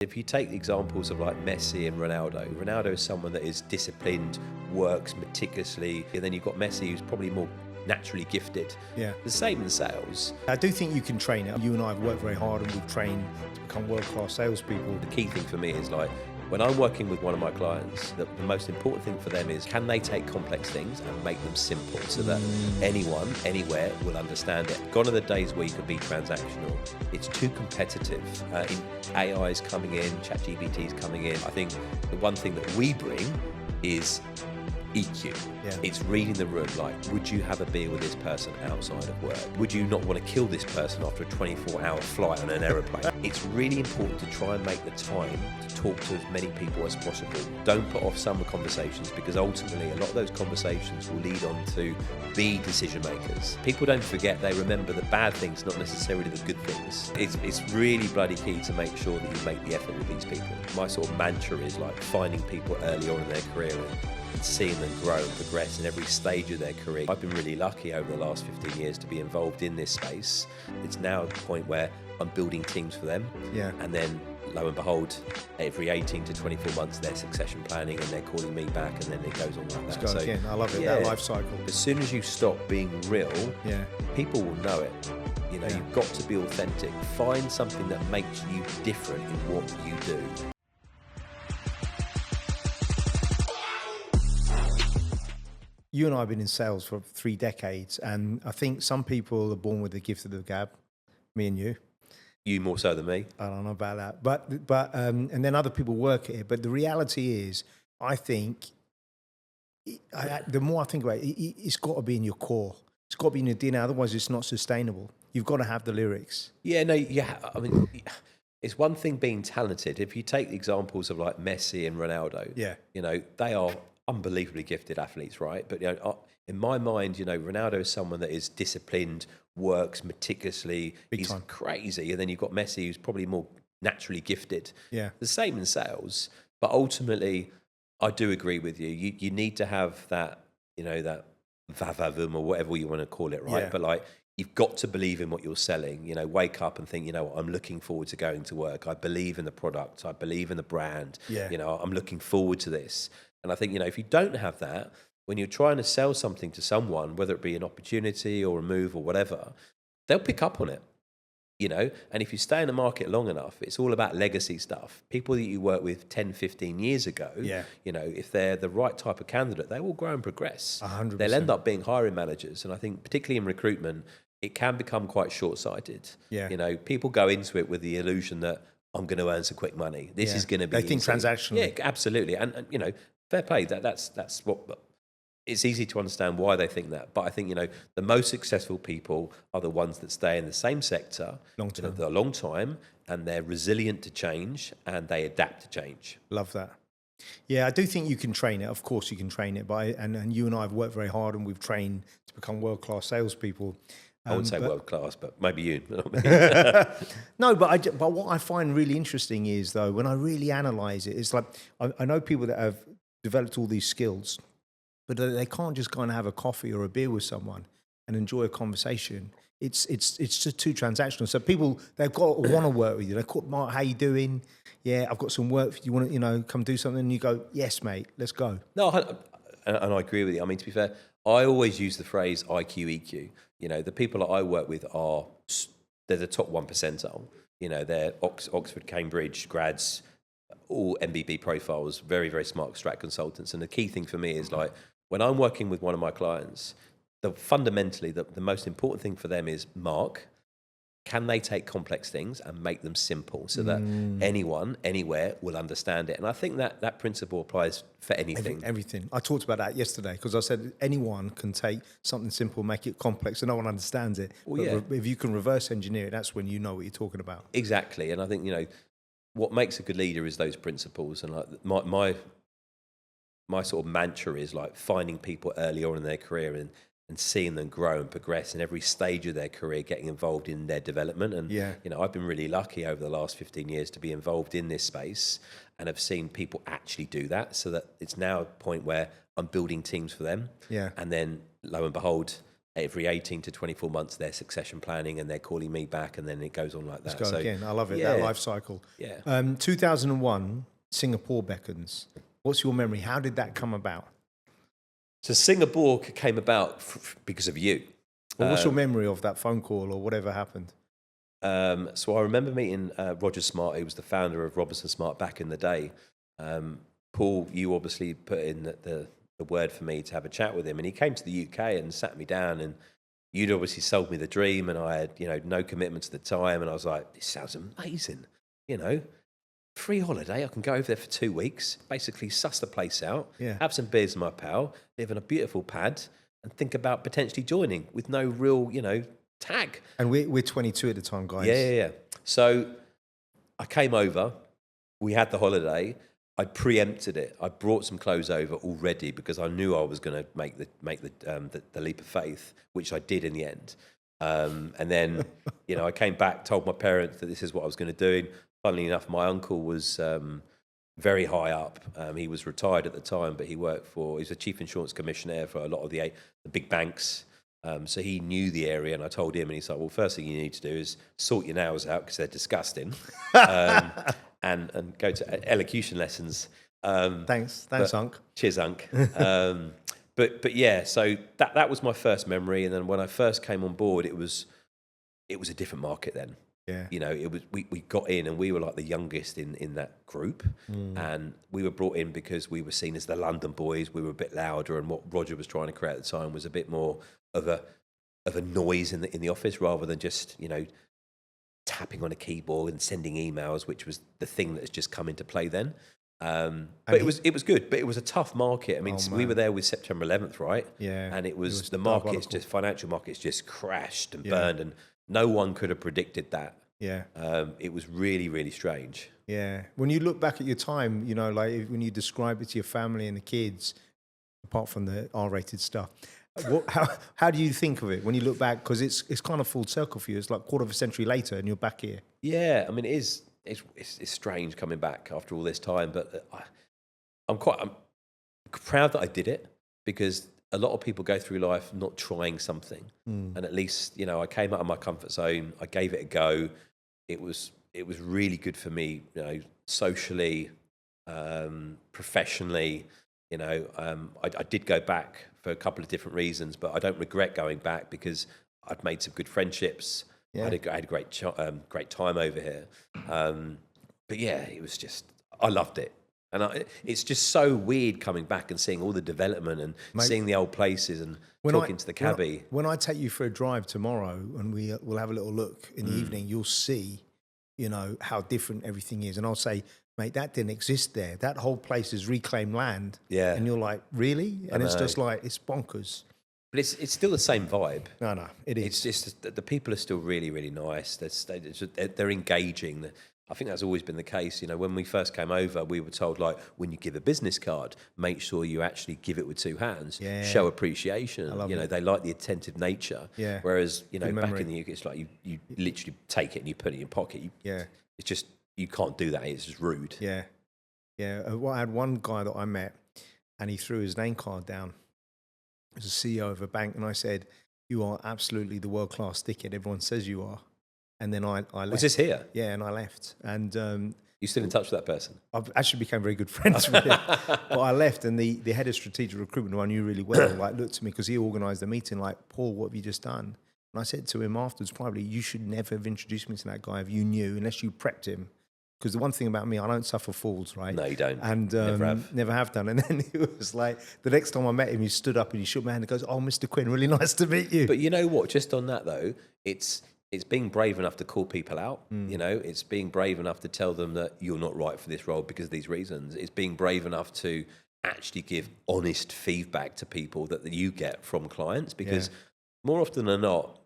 If you take examples of like Messi and Ronaldo is someone that is disciplined, works meticulously, and then you've got Messi who's probably more naturally gifted. Yeah. The same in sales. I do think you can train it. You and I have worked very hard and we've trained to become world-class salespeople. The key thing for me is like, when I'm working with one of my clients, the most important thing for them is, can they take complex things and make them simple so that anyone, anywhere will understand it? Gone are the days where you can be transactional. It's too competitive. AI's coming in, ChatGPT's coming in. I think the one thing that we bring is EQ. Yeah. It's reading the room. Like, would you have a beer with this person outside of work? Would you not want to kill this person after a 24-hour flight on an aeroplane? It's really important to try and make the time to talk to as many people as possible. Don't put off summer conversations, because ultimately a lot of those conversations will lead on to be decision makers. People don't forget, they remember the bad things, not necessarily the good things. It's really bloody key to make sure that you make the effort with these people. My sort of mantra is like finding people early on in their career and seeing them grow and progress in every stage of their career. I've been really lucky over the last 15 years to be involved in this space. It's now at the point where I'm building teams for them. Yeah. And then lo and behold, every 18 to 24 months they're succession planning and they're calling me back, and then it goes on like that. Let's go again. I love it, that life cycle. As soon as you stop being real, Yeah. people will know it. You know, you've got to be authentic. Find something that makes you different in what you do. You and I have been in sales for 3 decades, and I think some people are born with the gift of the gab. Me and you. You more so than me. I don't know about that, but and then other people work at it. But the reality is, I think the more I think about it, it's got to be in your core. It's got to be in your DNA. Otherwise, it's not sustainable. You've got to have the lyrics. Yeah, no, yeah. I mean, it's one thing being talented. If you take examples of like Messi and Ronaldo, Yeah. you know, they are unbelievably gifted athletes, right? But you know, in my mind, you know, Ronaldo is someone that is disciplined, works meticulously. Big He's time. crazy, and then you've got Messi, who's probably more naturally gifted. Yeah. The same in sales, but ultimately, I do agree with you. You need to have that, you know, that vavavum or whatever you want to call it, right? Yeah. But like, you've got to believe in what you're selling. You know, wake up and think, you know what, I'm looking forward to going to work. I believe in the product. I believe in the brand. Yeah. You know, I'm looking forward to this. And I think, you know, if you don't have that, when you're trying to sell something to someone, whether it be an opportunity or a move or whatever, they'll pick up on it, you know. And if you stay in the market long enough, it's all about legacy stuff. People that you worked with 10, 15 years ago, Yeah. you know, if they're the right type of candidate, they will grow and progress. 100%. They'll end up being hiring managers. And I think particularly in recruitment, it can become quite short-sighted. Yeah. You know, people go into it with the illusion that I'm going to earn some quick money. This Yeah. is going to be They think easy. transactionally. Yeah, absolutely. And you know, fair play. That's what. It's easy to understand why they think that. But I think, you know, the most successful people are the ones that stay in the same sector Long term. for a long time, and they're resilient to change and they adapt to change. Love that. Yeah, I do think you can train it. Of course, you can train it. But and you and I have worked very hard, and we've trained to become world-class salespeople. I wouldn't say world class, but maybe you. No, but what I find really interesting is, though, when I really analyze it, it's like I know people that have developed all these skills, but they can't just go and have a coffee or a beer with someone and enjoy a conversation. It's just too transactional. So people, they've got to want to work with you. They call, Mark, how you doing? Yeah, I've got some work. You want to, you know, come do something? And you go, yes, mate, let's go. No, and I agree with you. I mean, to be fair, I always use the phrase IQ, EQ. You know, the people that I work with they're the top 1 percentile. You know, they're Oxford, Cambridge grads, all MBB profiles, very, very smart strat consultants. And the key thing for me is like, when I'm working with one of my clients, fundamentally, the most important thing for them is, Mark, can they take complex things and make them simple so that anyone, anywhere will understand it? And I think that principle applies for anything. Everything. I talked about that yesterday because I said anyone can take something simple, make it complex, so no one understands it. Well, but if you can reverse engineer it, that's when you know what you're talking about. Exactly. And I think, you know, what makes a good leader is those principles. And like my sort of mantra is like finding people early on in their career and seeing them grow and progress in every stage of their career, getting involved in their development. And, Yeah. you know, I've been really lucky over the last 15 years to be involved in this space and have seen people actually do that, so that it's now a point where I'm building teams for them. Yeah. And then lo and behold, every 18 to 24 months they're succession planning and they're calling me back, and then it goes on like that. Let's go again. I love it, yeah. that life cycle. Yeah. 2001, Singapore beckons. What's your memory? How did that come about? So Singapore came about because of you. Well, what's your memory of that phone call or whatever happened? So I remember meeting Roger Smart, who was the founder of Robinson Smart back in the day. Paul, you obviously put in the word for me to have a chat with him, and he came to the UK and sat me down, and you'd obviously sold me the dream, and I had, no commitments at the time, and I was like, this sounds amazing, free holiday, I can go over there for 2 weeks, basically suss the place out, have some beers with my pal, live in a beautiful pad, and think about potentially joining with no real, tag. And we're 22 at the time, guys. Yeah. So I came over, we had the holiday, I preempted it. I brought some clothes over already because I knew I was going to make the leap of faith, which I did in the end. And then, I came back, told my parents that this is what I was going to do. Funnily enough, my uncle was very high up. He was retired at the time, but he was a chief insurance commissioner for a lot of the big banks. So he knew the area, and I told him, and he's like, well, first thing you need to do is sort your nails out because they're disgusting, and go to elocution lessons. Thanks, Unc. Cheers, Unc. But yeah, so that was my first memory, and then when I first came on board, it was a different market then. Yeah. It was we got in, and we were like the youngest in that group, and we were brought in because we were seen as the London boys. We were a bit louder, and what Roger was trying to create at the time was a bit more of a noise in the office rather than just tapping on a keyboard and sending emails, which was the thing that has just come into play then. But it was good, but it was a tough market. I mean, we were there with September 11th, right? Yeah. And it was the markets, just financial markets just crashed and burned, and no one could have predicted that. Yeah. It was really, really strange. Yeah. When you look back at your time, like when you describe it to your family and the kids, apart from the R-rated stuff, how do you think of it when you look back? Because it's kind of full circle for you. It's like quarter of a century later, and you're back here. Yeah. I mean, it's strange coming back after all this time, but I'm proud that I did it, because a lot of people go through life not trying something, and at least I came out of my comfort zone. I gave it a go. It was really good for me, socially, professionionally. I did go back for a couple of different reasons, but I don't regret going back because I'd made some good friendships. Yeah. I had a great time over here. But yeah, it was I loved it. And it's just so weird coming back and seeing all the development and seeing the old places and talking to the cabbie. When I take you for a drive tomorrow and we'll have a little look in the evening, you'll see, how different everything is. And I'll say, mate, that didn't exist there. That whole place is reclaimed land. Yeah. And you're like, really? And it's just like, it's bonkers. But it's still the same vibe. No, it is. It's just the people are still really, really nice. They're engaging. I think that's always been the case. When we first came over, we were told, like, when you give a business card, make sure you actually give it with two hands. Yeah. Show appreciation. They like the attentive nature. Yeah. Whereas, back in the UK, it's like you literally take it and you put it in your pocket. It's just, you can't do that. It's just rude. Yeah. Yeah. Well, I had one guy that I met, and he threw his name card down. He was a CEO of a bank, and I said, "You are absolutely the world-class dickhead everyone says you are." And then I left. Was this here? Yeah, and I left. And you still in touch with that person? I actually became very good friends with him. But I left, and the head of strategic recruitment, who I knew really well, looked at me because he organised the meeting, like, "Paul, what have you just done?" And I said to him afterwards, privately, "You should never have introduced me to that guy if you knew, unless you prepped him." Because the one thing about me, I don't suffer fools, right? No, you don't. And never have done. And then he was like, the next time I met him, he stood up and he shook my hand and goes, "Oh, Mr. Quinn, really nice to meet you." But you know what? Just on that though, it's being brave enough to call people out. It's being brave enough to tell them that you're not right for this role because of these reasons. It's being brave enough to actually give honest feedback to people that you get from clients, because more often than not,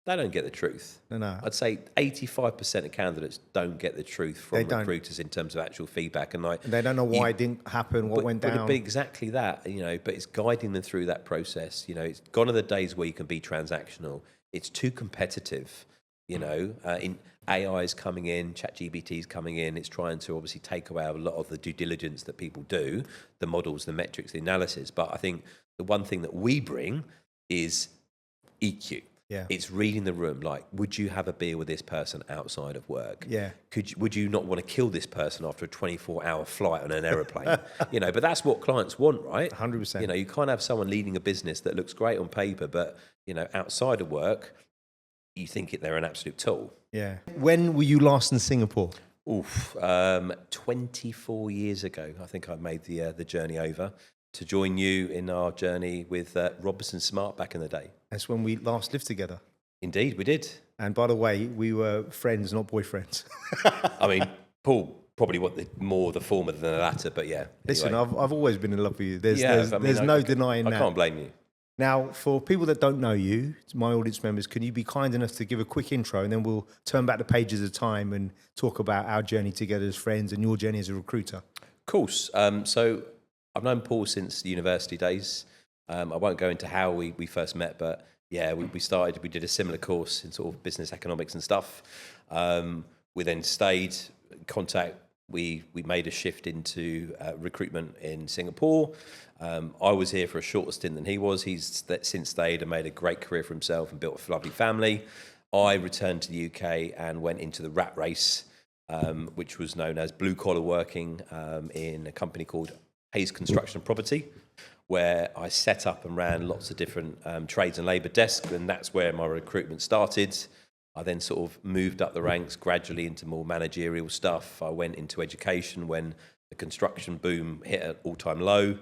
they don't get the truth. No. I'd say 85% of candidates don't get the truth from recruiters in terms of actual feedback. And they don't know why it didn't happen, what went down. But exactly that, but it's guiding them through that process. It's gone are the days where you can be transactional. It's too competitive. In AI is coming in, ChatGPT is coming in. It's trying to obviously take away a lot of the due diligence that people do, the models, the metrics, the analysis. But I think the one thing that we bring is EQ. Yeah. It's reading the room. Like, would you have a beer with this person outside of work? Yeah. Would you not want to kill this person after a 24-hour flight on an aeroplane? But that's what clients want, right? 100%. You can't have someone leading a business that looks great on paper, but, outside of work, you think they're an absolute tool. Yeah. When were you last in Singapore? 24 years ago, I think I made the journey over to join you in our journey with Robinson Smart back in the day. That's when we last lived together. Indeed, we did. And by the way, we were friends, not boyfriends. I mean, Paul probably more the former than the latter, but yeah. Listen, anyway. I've always been in love with you. There's no denying that. I can't blame you. Now, for people that don't know you, my audience members, can you be kind enough to give a quick intro, and then we'll turn back the pages of time and talk about our journey together as friends and your journey as a recruiter? Of course. So I've known Paul since the university days. I won't go into how we first met, but yeah, we did a similar course in sort of business economics and stuff. We then stayed in contact. We made a shift into recruitment in Singapore. I was here for a shorter stint than he was. He's since stayed and made a great career for himself and built a lovely family. I returned to the UK and went into the rat race, which was known as blue collar working in a company called Hayes Construction and Property, where I set up and ran lots of different trades and labour desks, and that's where my recruitment started. I then sort of moved up the ranks gradually into more managerial stuff. I went into education when the construction boom hit an all-time low,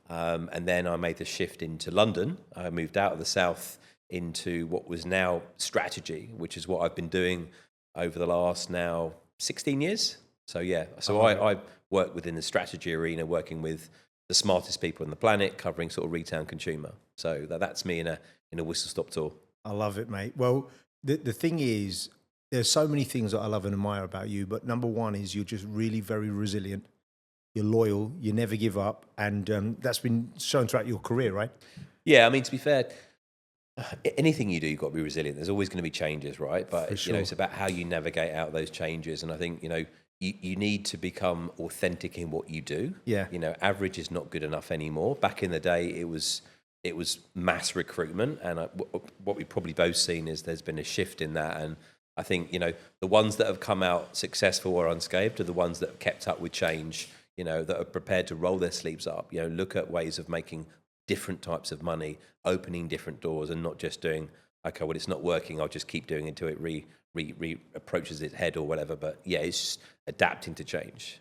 and then I made the shift into London. I moved out of the south into what was now strategy, which is what I've been doing over the last now 16 years. So yeah, I work within the strategy arena, working with the smartest people on the planet, covering sort of retail and consumer. So that's me in a whistle-stop tour. I love it, mate. Well, the thing is, there's so many things that I love and admire about you, but number one is you're just really very resilient. You're loyal, you never give up, and that's been shown throughout your career, right? Yeah, I mean, to be fair, anything you do, you've got to be resilient. There's always going to be changes, right? But sure. It's about how you navigate out those changes. And I think you need to become authentic in what you do. Yeah. Average is not good enough anymore. Back in the day, it was mass recruitment, and what we've probably both seen is there's been a shift in that. And I think the ones that have come out successful or unscathed are the ones that have kept up with change. That are prepared to roll their sleeves up. Look at ways of making different types of money, opening different doors, and not just doing, okay, well, it's not working, I'll just keep doing it until it approaches its head or whatever. But yeah, it's just adapting to change.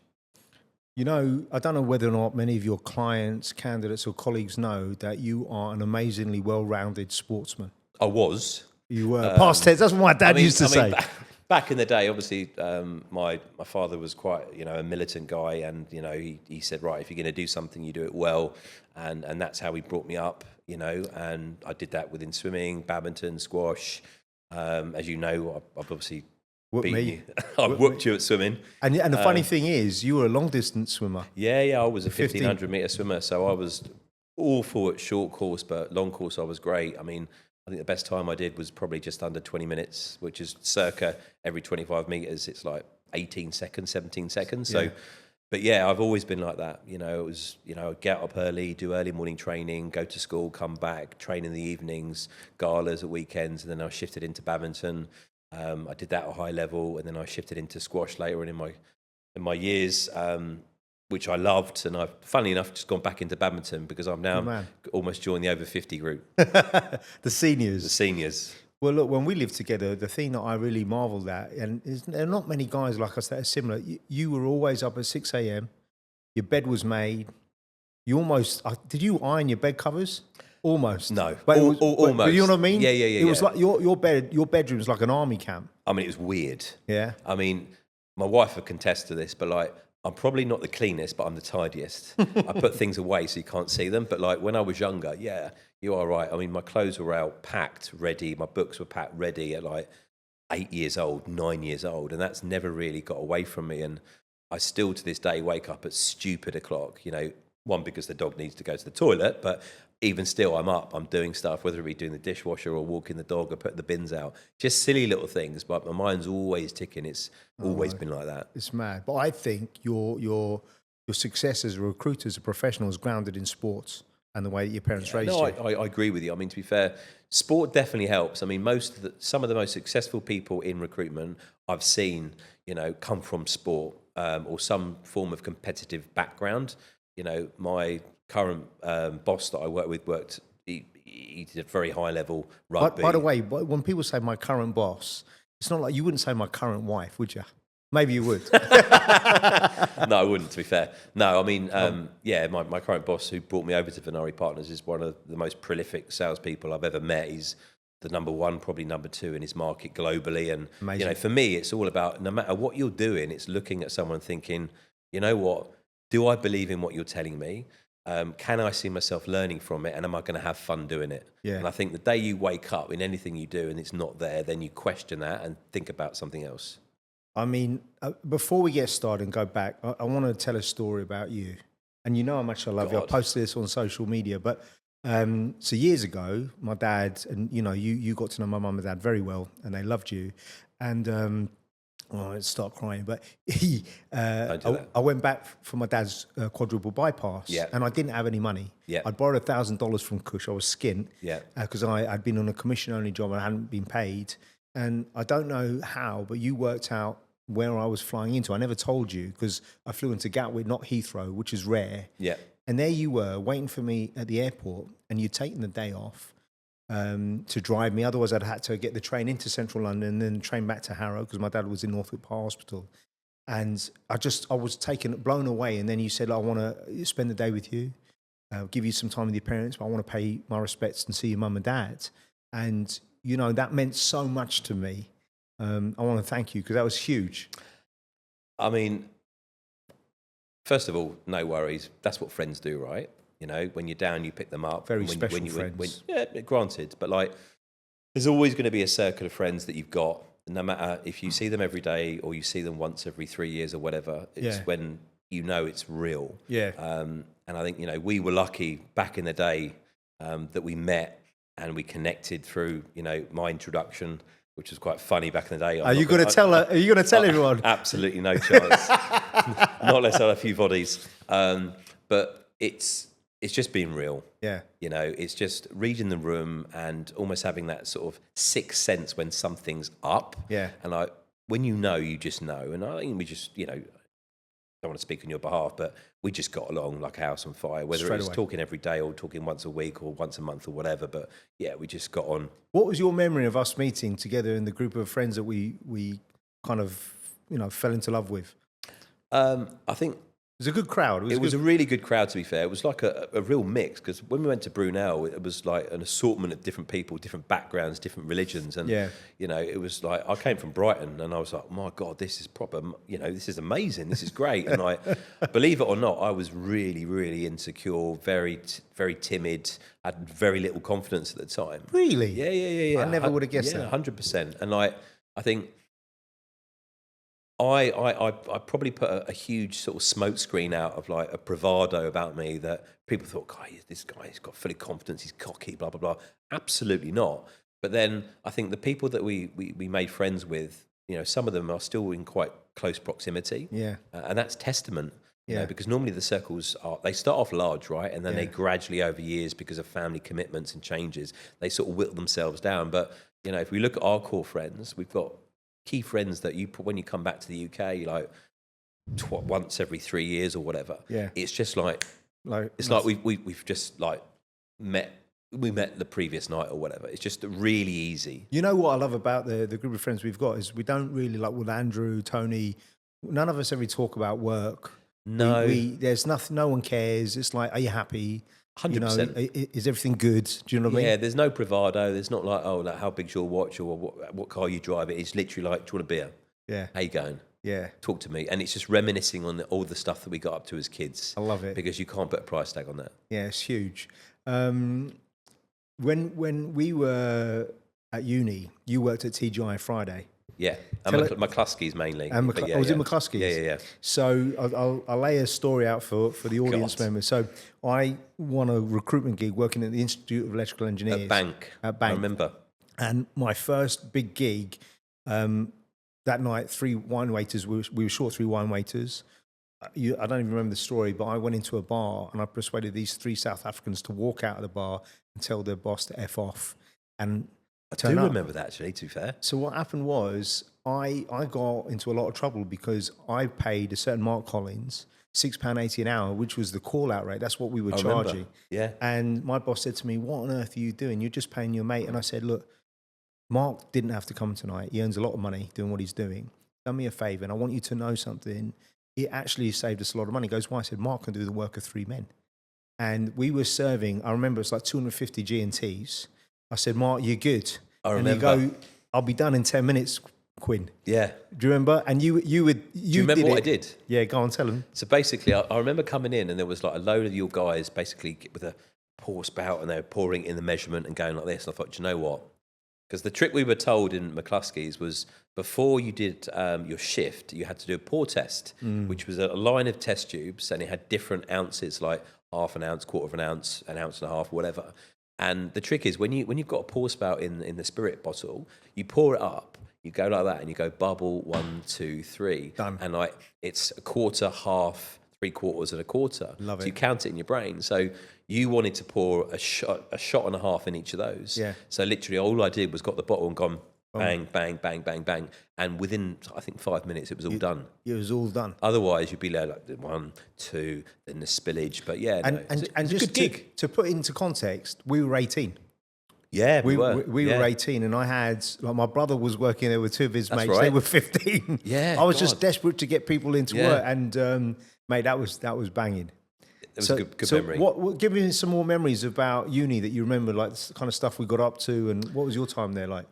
I don't know whether or not many of your clients, candidates, or colleagues know that you are an amazingly well-rounded sportsman. I was. You were. Past tense, that's what my dad used to say. Back in the day, obviously, my father was quite, a militant guy, and he said, right, if you're going to do something, you do it well, and that's how he brought me up, and I did that within swimming, badminton, squash. As you know, I've obviously beaten you. I've whooped you at swimming. And the funny thing is, you were a long distance swimmer. Yeah, I was a 1500 metre swimmer, so I was awful at short course, but long course I was great. I mean, I think the best time I did was probably just under 20 minutes, which is circa every 25 metres. It's like 18 seconds, 17 seconds. So, but yeah, I've always been like that. It was, I'd get up early, do early morning training, go to school, come back, train in the evenings, galas at weekends. And then I shifted into badminton. I did that at a high level. And then I shifted into squash later on in my years, which I loved, and I've, funnily enough, just gone back into badminton because I'm now almost joined the over 50 group. The seniors. The seniors. Well, look, when we lived together, the thing that I really marvelled at, and there are not many guys like us that are similar, you were always up at 6 a.m, your bed was made, you almost, did you iron your bed covers? Almost. No, but almost. But you know what I mean? Yeah. It was like your bedroom was like an army camp. I mean, it was weird. Yeah. I mean, my wife would contest to this, but like, I'm probably not the cleanest, but I'm the tidiest. I put things away so you can't see them. But like when I was younger, yeah, you are right. I mean, my clothes were out, packed, ready. My books were packed, ready at like 8 years old, 9 years old. And that's never really got away from me. And I still to this day wake up at stupid o'clock, one, because the dog needs to go to the toilet, but even still, I'm up, I'm doing stuff, whether it be doing the dishwasher or walking the dog or putting the bins out. Just silly little things, but my mind's always ticking. It's always been like that. It's mad. But I think your success as a recruiter, as a professional, is grounded in sports. and the way that your parents raised No, you. I agree with you. I mean, to be fair, sport definitely helps. I mean, some of the most successful people in recruitment I've seen, come from sport or some form of competitive background. My current boss that I work with he did a very high level rugby. By the way, when people say my current boss, it's not like you wouldn't say my current wife, would you? Maybe you would. No, I wouldn't, to be fair. No, I mean, my current boss who brought me over to Venari Partners is one of the most prolific salespeople I've ever met. He's the number one, probably number two in his market globally. And, Amazing. For me, it's all about, no matter what you're doing, it's looking at someone thinking, you know what, do I believe in what you're telling me? Can I see myself learning from it? And am I going to have fun doing it? Yeah. And I think the day you wake up in anything you do and it's not there, then you question that and think about something else. I mean, before we get started and go back, I want to tell a story about you. And you know how much I love you. I posted this on social media. But so years ago, my dad, and you got to know my mum and dad very well, and they loved you. And I start crying. But I went back for my dad's quadruple bypass, and I didn't have any money. I'd borrowed $1,000 from Cush. I was skint because I'd been on a commission-only job and I hadn't been paid. And I don't know how, but you worked out where I was flying into. I never told you because I flew into Gatwick, not Heathrow, which is rare. Yeah. And there you were waiting for me at the airport, and you'd taken the day off to drive me. Otherwise, I'd had to get the train into central London and then the train back to Harrow because my dad was in Northwood Park Hospital. And I was blown away. And then you said, I want to spend the day with you, give you some time with your parents, but I want to pay my respects and see your mum and dad. And that meant so much to me. I want to thank you because that was huge. I mean, first of all, no worries. That's what friends do, right? When you're down, you pick them up. Very special friends. Granted. But there's always going to be a circle of friends that you've got. No matter if you see them every day or you see them once every 3 years or whatever, it's when it's real. Yeah. And I think, we were lucky back in the day that we met and we connected through, my introduction, which was quite funny back in the day. Are you going to tell everyone? Absolutely no chance. Not unless I had a few bodies. But it's just being real. Yeah. It's just reading the room and almost having that sort of sixth sense when something's up. Yeah. And when you just know. And I think we just, don't want to speak on your behalf, but we just got along like a house on fire, whether it was talking every day or talking once a week or once a month or whatever. But yeah, we just got on. What was your memory of us meeting together in the group of friends that we kind of, fell into love with? I think it was a good crowd. It was a really good crowd, to be fair. It was like a real mix because when we went to Brunel, it was like an assortment of different people, different backgrounds, different religions. And, it was like, I came from Brighton and I was like, my God, this is proper, this is amazing. This is great. And believe it or not, I was really, really insecure, very, very timid, had very little confidence at the time. Really? Yeah. I never would have guessed that. 100%. And I think I probably put a huge sort of smoke screen out of like a bravado about me that people thought, God, this guy's got fully confidence, he's cocky, blah, blah, blah. Absolutely not. But then I think the people that we made friends with, some of them are still in quite close proximity. Yeah. And that's testament. Because normally the circles they start off large, right? And then they gradually over years, because of family commitments and changes, they sort of whittle themselves down. But, if we look at our core friends, we've got key friends that when you come back to the UK, like once every 3 years or whatever. Yeah. It's just like we've just like met. We met the previous night or whatever. It's just really easy. You know what I love about the group of friends we've got is we don't really, like with Andrew, Tony, none of us ever talk about work. No. There's nothing, no one cares. It's like, are you happy? 100%. Is everything good? Do you know what I mean? Yeah, there's no bravado. There's not like, how big's your watch or what car you drive. It's literally like, do you want a beer? Yeah. How you going? Yeah. Talk to me. And it's just reminiscing on all the stuff that we got up to as kids. I love it. Because you can't put a price tag on that. Yeah, it's huge. When we were at uni, you worked at TGI Friday. Yeah, and McCluskey's mainly. And was it McCluskey's? Yeah. So I'll lay a story out for the audience members. So I won a recruitment gig working at the Institute of Electrical Engineers. At Bank. I remember. And my first big gig, that night, 3 wine waiters, we were short 3 wine waiters. I don't even remember the story, but I went into a bar and I persuaded these 3 South Africans to walk out of the bar and tell their boss to F off and I turn do up. remember that, actually, to be fair. So what happened was I got into a lot of trouble because I paid a certain Mark Collins £6.80 an hour, which was the call out rate. That's what we were remember. charging. Yeah. And my boss said to me, "What on earth are you doing? You're just paying your mate." And I said, "Look, Mark didn't have to come tonight. He earns a lot of money doing what he's doing. Do me a favor, and I want you to know something. It actually saved us a lot of money." He goes, "Why?" I said, "Mark can do the work of 3 men." And we were serving, I remember it's like 250 G&Ts. I said, "Mark, you're good." I remember. And you go, "I'll be done in 10 minutes, Quinn." Yeah. Do you remember? And you Do you remember what I did? Yeah, go on, tell him. So basically, I remember coming in and there was like a load of your guys basically with a pour spout and they were pouring in the measurement and going like this. And I thought, do you know what? Because the trick we were told in McCluskey's was before you did your shift, you had to do a pour test, which was a line of test tubes and it had different ounces, like half an ounce, quarter of an ounce and a half, whatever. And the trick is when you've got a pour spout in the spirit bottle, you pour it up, you go like that, and you go bubble 1, 2, 3, Done. and like it's a quarter, half, 3/4, and a quarter. Love so it. you count it in your brain. So you wanted to pour a shot and a half in each of those. Yeah. So literally, all I did was got the bottle and gone bang, bang, bang, bang, bang, and within I think 5 minutes it was all done. It was all done. Otherwise, you'd be like 1, 2, then the spillage. But yeah, And no, it's a just good gig. to put it into context, we were 18. Yeah, we were 18, and I had like my brother was working there with 2 of his mates. right. They were 15. Yeah, I was just God. desperate to get people into Yeah. work, and mate, that was banging. It was a good memory. What? Give me some more memories about uni that you remember, like the kind of stuff we got up to, and what was your time there like?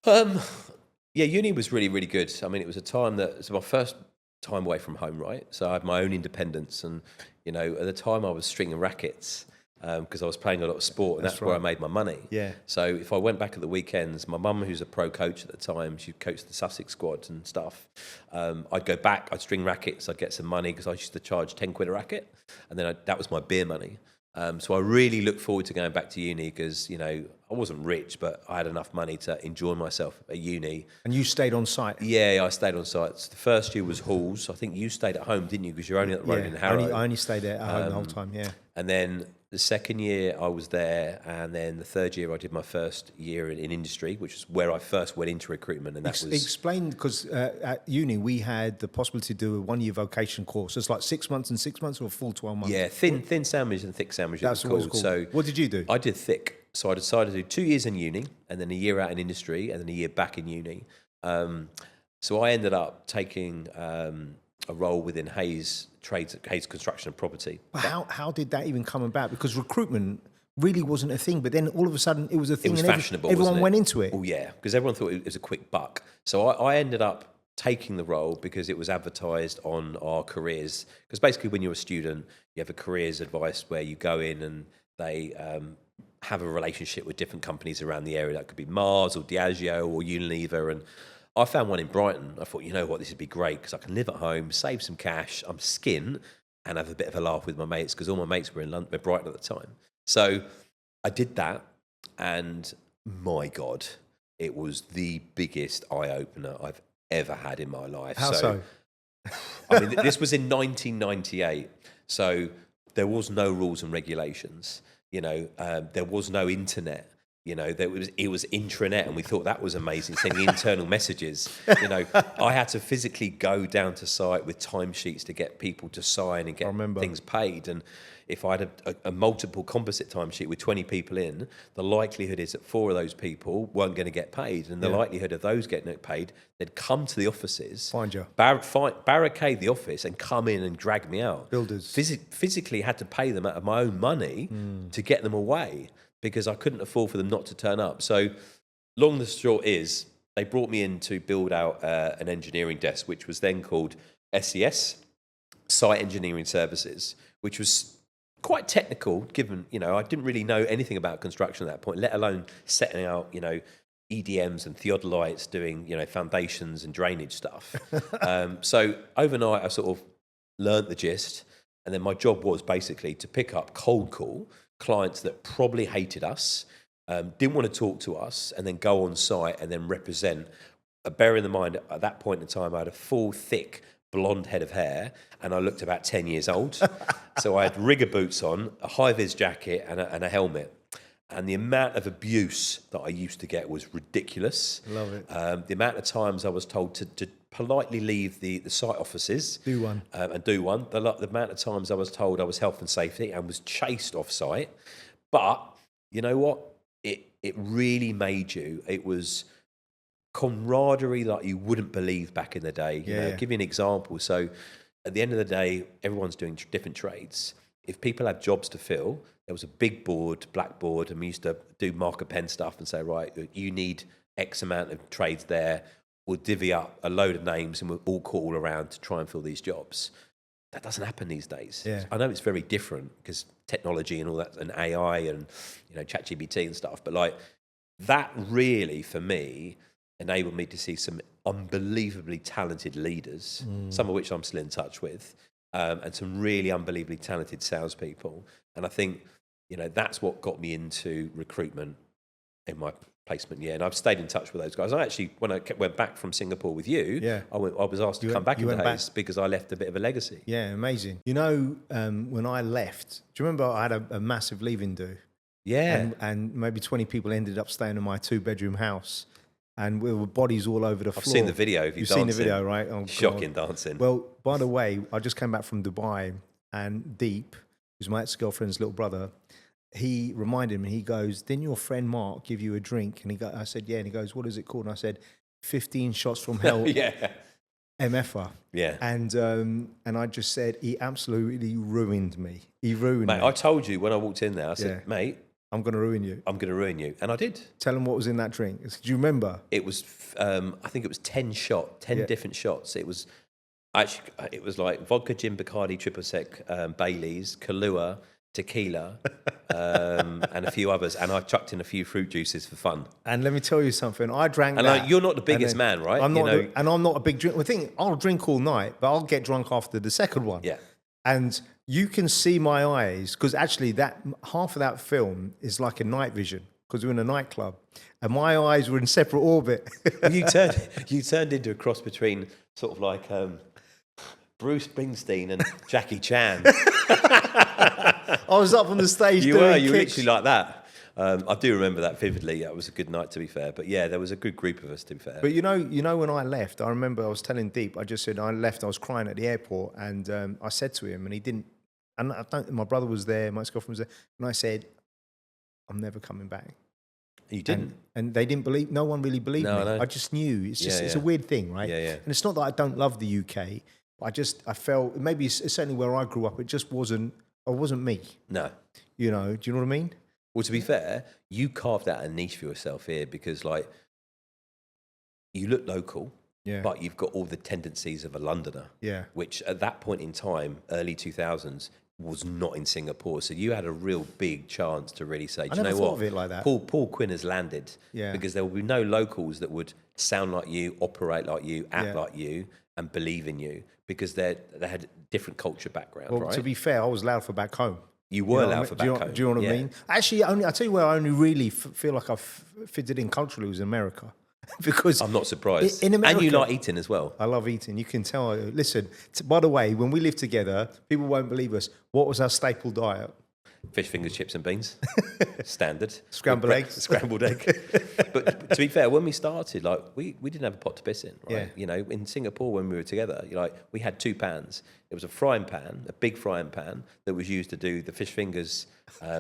Yeah, uni was really, really good. I mean, it was a time that it's my first time away from home, right? So I had my own independence, and you know, at the time I was stringing rackets because I was playing a lot of sport, and that's where I made my money. Yeah. So if I went back at the weekends, my mum, who's a pro coach at the time, she coached the Sussex squad and stuff. I'd go back, I'd string rackets, I'd get some money because I used to charge 10 quid a racket, and then that was my beer money. So I really look forward to going back to uni because, you know, I wasn't rich, but I had enough money to enjoy myself at uni. And you stayed on site? Yeah, I stayed on site. The first year was halls. I think you stayed at home, didn't you? Because you're only at the road in Harrow. I only stayed there at home the whole time, yeah. And then the second year I was there, and then the third year I did my first year in industry, which is where I first went into recruitment. And that was Explain, because at uni we had the possibility to do a 1-year vocation course. It's like 6 months and 6 months, or a full 12 months. yeah, thin sandwich and thick sandwich. That's what it's called. So what did you do? I did thick. So I decided to do 2 years in uni, and then a year out in industry, and then a year back in uni. So I ended up taking a role within Hayes Construction and Property. But how did that even come about? Because recruitment really wasn't a thing, but then all of a sudden it was a thing. It was and fashionable. Everyone wasn't it? went into it. Oh yeah, because everyone thought it was a quick buck. So I ended up taking the role because it was advertised on our careers. Because basically, when you're a student, you have a careers advice where you go in and they have a relationship with different companies around the area. That could be Mars or Diageo or Unilever. And I found one in Brighton. I thought, you know what, this would be great because I can live at home, save some cash, I'm skin, and have a bit of a laugh with my mates because all my mates were in London, Brighton at the time. So I did that, and my God, it was the biggest eye-opener I've ever had in my life. How so? I mean, this was in 1998, so there was no rules and regulations. You know, there was no internet. You know, it was intranet, and we thought that was amazing, sending internal messages. You know, I had to physically go down to site with timesheets to get people to sign and get things paid. And if I had a multiple composite timesheet with 20 people in, the likelihood is that 4 of those people weren't going to get paid. And the likelihood of those getting paid, they'd come to the offices, Find you. barricade the office and come in and drag me out. Builders. Physically had to pay them out of my own money to get them away, because I couldn't afford for them not to turn up. So long the short is, they brought me in to build out an engineering desk, which was then called SES, Site Engineering Services, which was quite technical, given, you know, I didn't really know anything about construction at that point, let alone setting out, you know, EDMs and theodolites, doing, you know, foundations and drainage stuff. So overnight I sort of learnt the gist, and then my job was basically to pick up cold call clients that probably hated us, didn't want to talk to us, and then go on site and then represent. Bearing in mind, at that point in time, I had a full, thick blonde head of hair, and I looked about 10 years old. So I had rigger boots on, a high-vis jacket, and a helmet. And the amount of abuse that I used to get was ridiculous. Love it. The amount of times I was told to politely leave the site offices. Do one. And do one. The amount of times I was told I was health and safety and was chased off site. But you know what? It really made you. It was camaraderie like you wouldn't believe back in the day. You know, Yeah. give you an example. So at the end of the day, everyone's doing different trades. If people have jobs to fill, there was a big board, blackboard, and we used to do marker pen stuff and say, right, you need X amount of trades there. We'll divvy up a load of names and we'll all call around to try and fill these jobs. That doesn't happen these days. Yeah. I know it's very different because technology and all that, and AI and ChatGPT and stuff. But like that really, for me, enabled me to see some unbelievably talented leaders, some of which I'm still in touch with, and some really unbelievably talented salespeople. And I think that's what got me into recruitment in my placement year, and I've stayed in touch with those guys. I actually, when I went back from Singapore with you, I was asked to come back in days because I left a bit of a legacy. Yeah, amazing. When I left, do you remember I had a massive leaving do? Yeah. And maybe 20 people ended up staying in my 2-bedroom house, and we were bodies all over the floor. I've seen the video of you dancing. You've seen the video, right? Oh, shocking God. dancing. Well, by the way, I just came back from Dubai, and Deep, who's my ex-girlfriend's little brother, he reminded me, he goes, didn't your friend Mark give you a drink? And I said, yeah. And he goes, what is it called? And I said, 15 shots from hell. Yeah. MFR. Yeah. And I just said, he absolutely ruined me. He ruined me. Mate, I told you when I walked in there, I said, mate, I'm going to ruin you. I'm going to ruin you. And I did. Tell him what was in that drink. Do you remember? It was, I think it was 10 different shots. It was like vodka, gin, Bacardi, triple sec, Baileys, Kahlua, tequila, and a few others. And I chucked in a few fruit juices for fun. And let me tell you something. I drank and that. You're not the biggest man, right? I'm not, and I'm not a big drink. I'll drink all night, but I'll get drunk after the second one. Yeah. And you can see my eyes, because actually that half of that film is like a night vision, because we're in a nightclub, and my eyes were in separate orbit. you turned into a cross between sort of like Bruce Springsteen and Jackie Chan. I was up on the stage. You were literally like that. I do remember that vividly. Yeah, it was a good night, to be fair. But yeah, there was a good group of us, to be fair. But you know, when I left, I remember I was telling Deep. I just said I left. I was crying at the airport, and I said to him, and he didn't. And my brother was there, my ex-girlfriend was there, and I said, "I'm never coming back." You didn't, and they didn't believe. No one really believed me. I just knew. It's just it's a weird thing, right? Yeah, yeah. And it's not that I don't love the UK. I felt maybe it's certainly where I grew up. It just wasn't. I wasn't me. No. Do you know what I mean? Well, to be fair, you carved out a niche for yourself here because, like, you look local, but you've got all the tendencies of a Londoner, which at that point in time, early 2000s, was not in Singapore. So you had a real big chance to really say, do you know what? Of it like that. Paul Quinn has landed because there will be no locals that would sound like you, operate like you, act like you, and believe in you because they had a different culture background, well, right? To be fair, I was loud for back home. You were loud for back home. Do you know what I mean? Actually, I'll tell you where I only really feel like I've fitted in culturally was in America. Because I'm not surprised. In America, and you like eating as well. I love eating. You can tell. Listen, by the way, when we lived together, people won't believe us. What was our staple diet? Fish fingers, chips and beans. Standard. Scrambled eggs. Scrambled egg. But to be fair, when we started, like we didn't have a pot to piss in, right? Yeah. You know, in Singapore when we were together, we had 2 pans. It was a frying pan, a big frying pan that was used to do the fish fingers,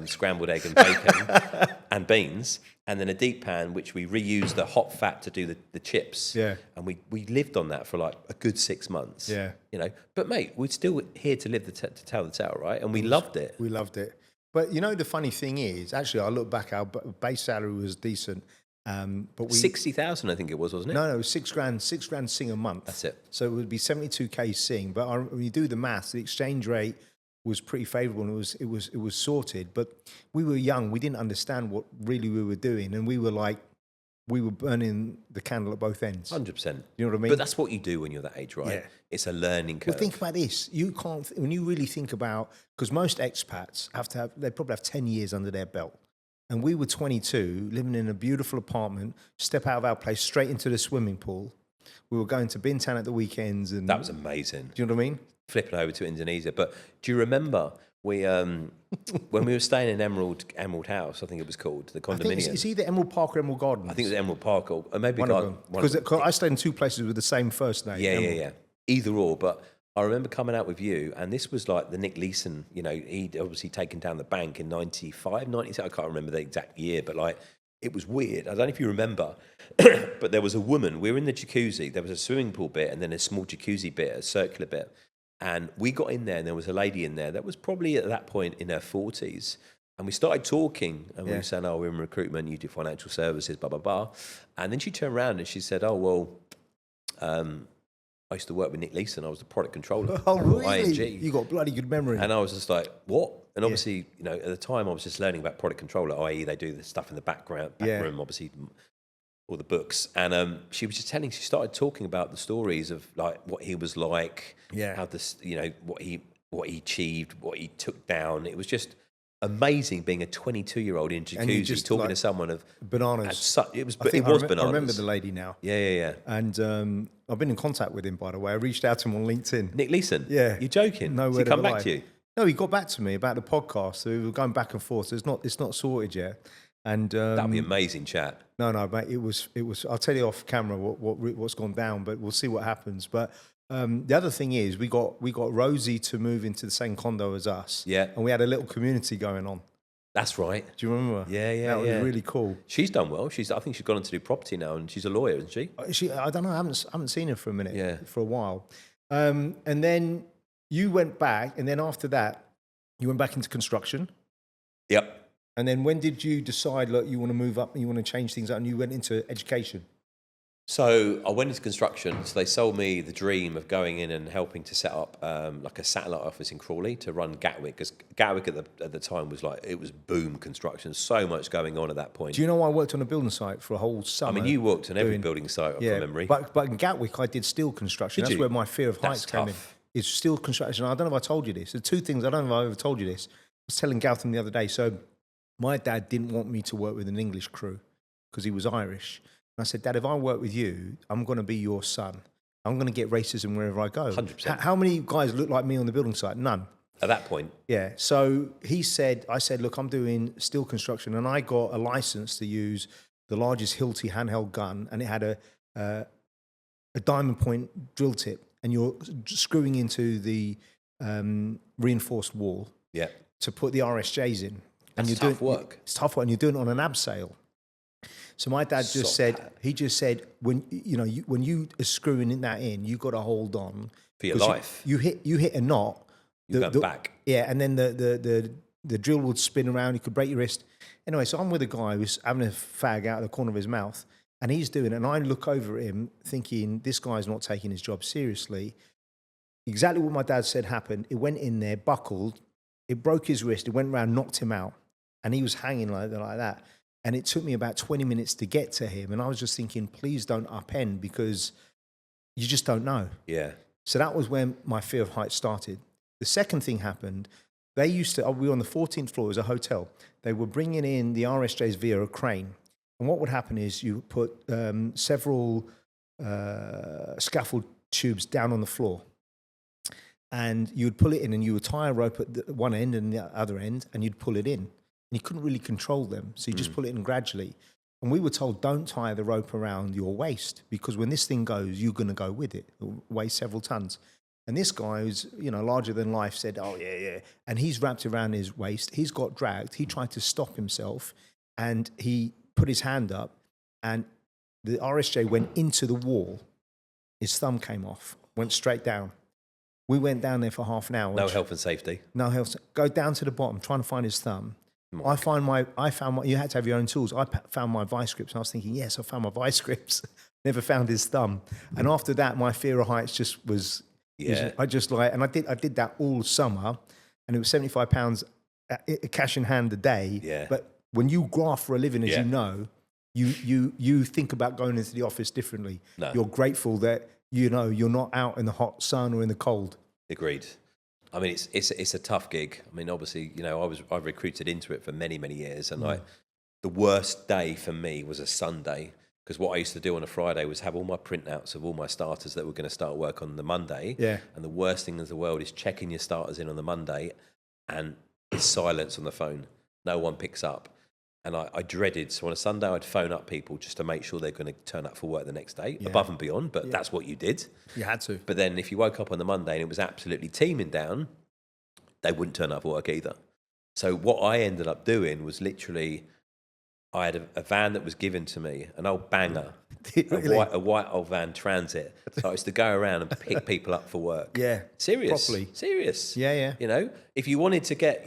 scrambled egg and bacon and beans, and then a deep pan which we reused the hot fat to do the chips. Yeah. And we lived on that for like a good 6 months. Yeah. You know, but mate, we're still here to live to tell the tale, right? And we loved it. We loved it. But you know, the funny thing is, actually, I look back, our base salary was decent. But 60,000, I think it was, wasn't it? No, it was £6 grand sing a month. That's it. So it would be 72k sing. But when you do the maths, the exchange rate was pretty favourable and it was sorted. But we were young, we didn't understand what really we were doing, and we were burning the candle at both ends. 100%. You know what I mean? But that's what you do when you're that age, right? Yeah. It's a learning curve. Well, think about this. You can't, when you really think about, because most expats they probably have 10 years under their belt. And we were 22, living in a beautiful apartment, step out of our place, straight into the swimming pool. We were going to Bintan at the weekends, and That was amazing. do you know what I mean? Flipping over to Indonesia. But do you remember we when we were staying in Emerald House, I think it was called, the I think condominium? it's either Emerald Park or Emerald Gardens. I think it was Emerald Park or maybe one of them. Because I stayed in 2 places with the same first name. Yeah. Either or, but I remember coming out with you, and this was like the Nick Leeson, he'd obviously taken down the bank in 95, 96, I can't remember the exact year, but like, it was weird. I don't know if you remember, but there was a woman, we were in the jacuzzi, there was a swimming pool bit and then a small jacuzzi bit, a circular bit. And we got in there and there was a lady in there that was probably at that point in her 40s. And we started talking and we were saying, oh, we're in recruitment, you do financial services, blah, blah, blah. And then she turned around and she said, oh, well, I used to work with Nick Leeson. I was the product controller Oh, for really? ING. You got bloody good memory. And I was just like, what? And obviously, at the time I was just learning about product controller, i.e. they do the stuff in the back room, obviously, all the books. And she was just she started talking about the stories of like what he was like, how this, what he achieved, what he took down. It was just amazing being a 22-year-old in jacuzzi just talking to someone of bananas. It was bananas. I remember the lady now. Yeah. And I've been in contact with him, by the way. I reached out to him on LinkedIn. Nick Leeson? Yeah. You're joking? No, Did he come back to you? No, he got back to me about the podcast. So we were going back and forth. So it's not sorted yet. And that'd be amazing chat. No, mate. It was. I'll tell you off camera what's gone down, but we'll see what happens. But the other thing is, we got Rosie to move into the same condo as us. Yeah, and we had a little community going on. That's right. Do you remember? Yeah. That was really cool. She's done well. I think she's gone on to do property now, and she's a lawyer, isn't she? I don't know. I haven't seen her for a minute. Yeah. For a while. And then you went back, and then after that, you went back into construction. Yep. And then when did you decide, look, you want to move up and you want to change things up, and you went into education? So I went into construction. So they sold me the dream of going in and helping to set up like a satellite office in Crawley to run Gatwick, because Gatwick at the time was like, it was boom construction, so much going on at that point. Do you know I worked on a building site for a whole summer? I mean, you worked on every building site from memory. But in Gatwick, I did steel construction. That's where my fear of heights came in. It's steel construction. I don't know if I told you this. There's 2 things. I don't know if I ever told you this. I was telling Gautam the other day. So my dad didn't want me to work with an English crew because he was Irish. And I said, Dad, if I work with you, I'm going to be your son. I'm going to get racism wherever I go. 100%. How many guys look like me on the building site? None. At that point. Yeah. So I said, look, I'm doing steel construction, and I got a license to use the largest Hilti handheld gun, and it had a diamond point drill tip, and you're screwing into the reinforced wall to put the RSJs in. And That's tough work. It's tough work, and you're doing it on an abseil. So my dad just said, when you are screwing that in, you got to hold on for your life. You hit a knot. You're going back. Yeah, and then the drill would spin around. You could break your wrist. Anyway, so I'm with a guy who's having a fag out of the corner of his mouth, and he's doing it. And I look over at him thinking, this guy's not taking his job seriously. Exactly what my dad said happened. It went in there, buckled. It broke his wrist. It went around, knocked him out. And he was hanging like that. And it took me about 20 minutes to get to him. And I was just thinking, please don't upend, because you just don't know. Yeah. So that was when my fear of heights started. The second thing happened. We were on the 14th floor. It was a hotel. They were bringing in the RSJs via a crane. And what would happen is you put several scaffold tubes down on the floor. And you would pull it in, and you would tie a rope at the one end and the other end, and you'd pull it in. And you couldn't really control them. So you just pull it in gradually. And we were told, don't tie the rope around your waist, because when this thing goes, you're going to go with it. It'll weigh several tons. And this guy who's, larger than life said, oh, yeah. And he's wrapped around his waist. He's got dragged. He tried to stop himself, and he put his hand up, and the RSJ went into the wall. His thumb came off, went straight down. We went down there for half an hour. No health and safety. No health. Go down to the bottom, trying to find his thumb. I found my. You had to have your own tools. I found my vice grips, and I was thinking, yes, I found my vice grips. Never found his thumb. And after that, my fear of heights just was. Yeah. I did that all summer, and it was £75 cash in hand a day. Yeah. But when you graft for a living, as you know, you think about going into the office differently. No. You're grateful that you're not out in the hot sun or in the cold. Agreed. I mean, it's a tough gig. I mean, obviously, I recruited into it for many, many years, and the worst day for me was a Sunday, Because what I used to do on a Friday was have all my printouts of all my starters that were going to start work on the Monday. Yeah. And the worst thing in the world is checking your starters in on the Monday and it's silence on the phone. No one picks up. And I dreaded, so on a Sunday I'd phone up people just to make sure they're going to turn up for work the next day, above and beyond, but that's what you did. You had to. But then if you woke up on the Monday and it was absolutely teeming down, they wouldn't turn up for work either. So what I ended up doing was literally, I had a van that was given to me, an old banger, a white old van Transit. So I used to go around and pick people up for work. Yeah. Serious. Properly. Serious. Yeah, yeah. You know, if you wanted to get,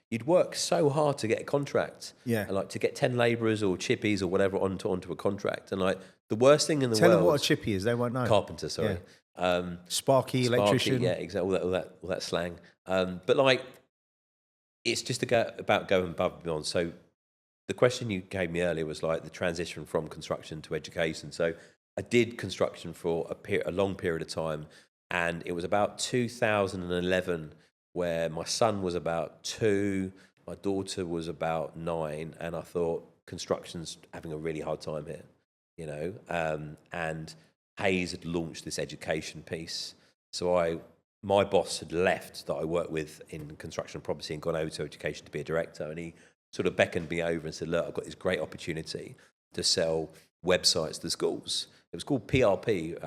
you'd work so hard to get a contract. Yeah. And like to get 10 labourers or chippies or whatever onto a contract. And like the worst thing in the Tell world. them what a chippy is, they won't know. Carpenter, sorry. Yeah. Sparky, electrician. Yeah, exactly. All that slang. But like, it's just about going above and beyond. So the question you gave me earlier was like the transition from construction to education. So I did construction for a long period of time. And it was about 2011 where my son was about 2, my daughter was about 9, and I thought construction's having a really hard time here, and Hayes had launched this education piece. So my boss had left that I worked with in construction and property and gone over to education to be a director, and he sort of beckoned me over and said, look, I've got this great opportunity to sell websites to schools. It was called PRP,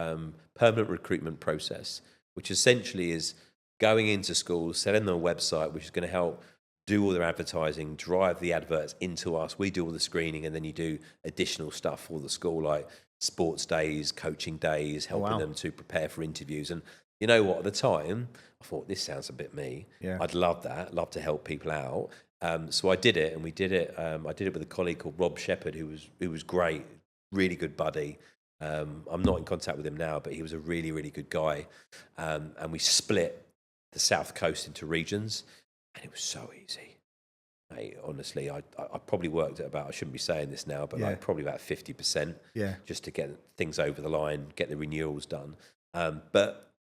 Permanent Recruitment Process, which essentially is going into schools, selling them a website, which is going to help do all their advertising, drive the adverts into us. We do all the screening, and then you do additional stuff for the school, like sports days, coaching days, helping them to prepare for interviews. And you know what? At the time, I thought, this sounds a bit me. Yeah. I'd love that. Love to help people out. So I did it, and we did it. I did it with a colleague called Rob Shepherd, who was great, really good buddy. I'm not in contact with him now, but he was a really, really good guy. And we split the South Coast into regions, and it was so easy. Mate, honestly, I probably worked at about, I shouldn't be saying this now, but like probably about 50% just to get things over the line, get the renewals done. But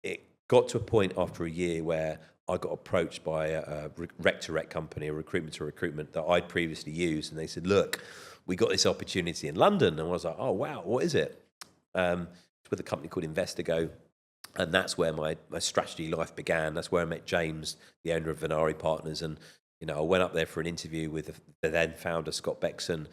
it got to a point after a year where I got approached by a rec-to-rec company, a recruitment that I'd previously used, and they said, look, we got this opportunity in London. And I was like, oh, wow, what is it? It's with a company called Investigo. And that's where my strategy life began. That's where I met James, the owner of Venari Partners. And, I went up there for an interview with the then founder, Scott Beckson.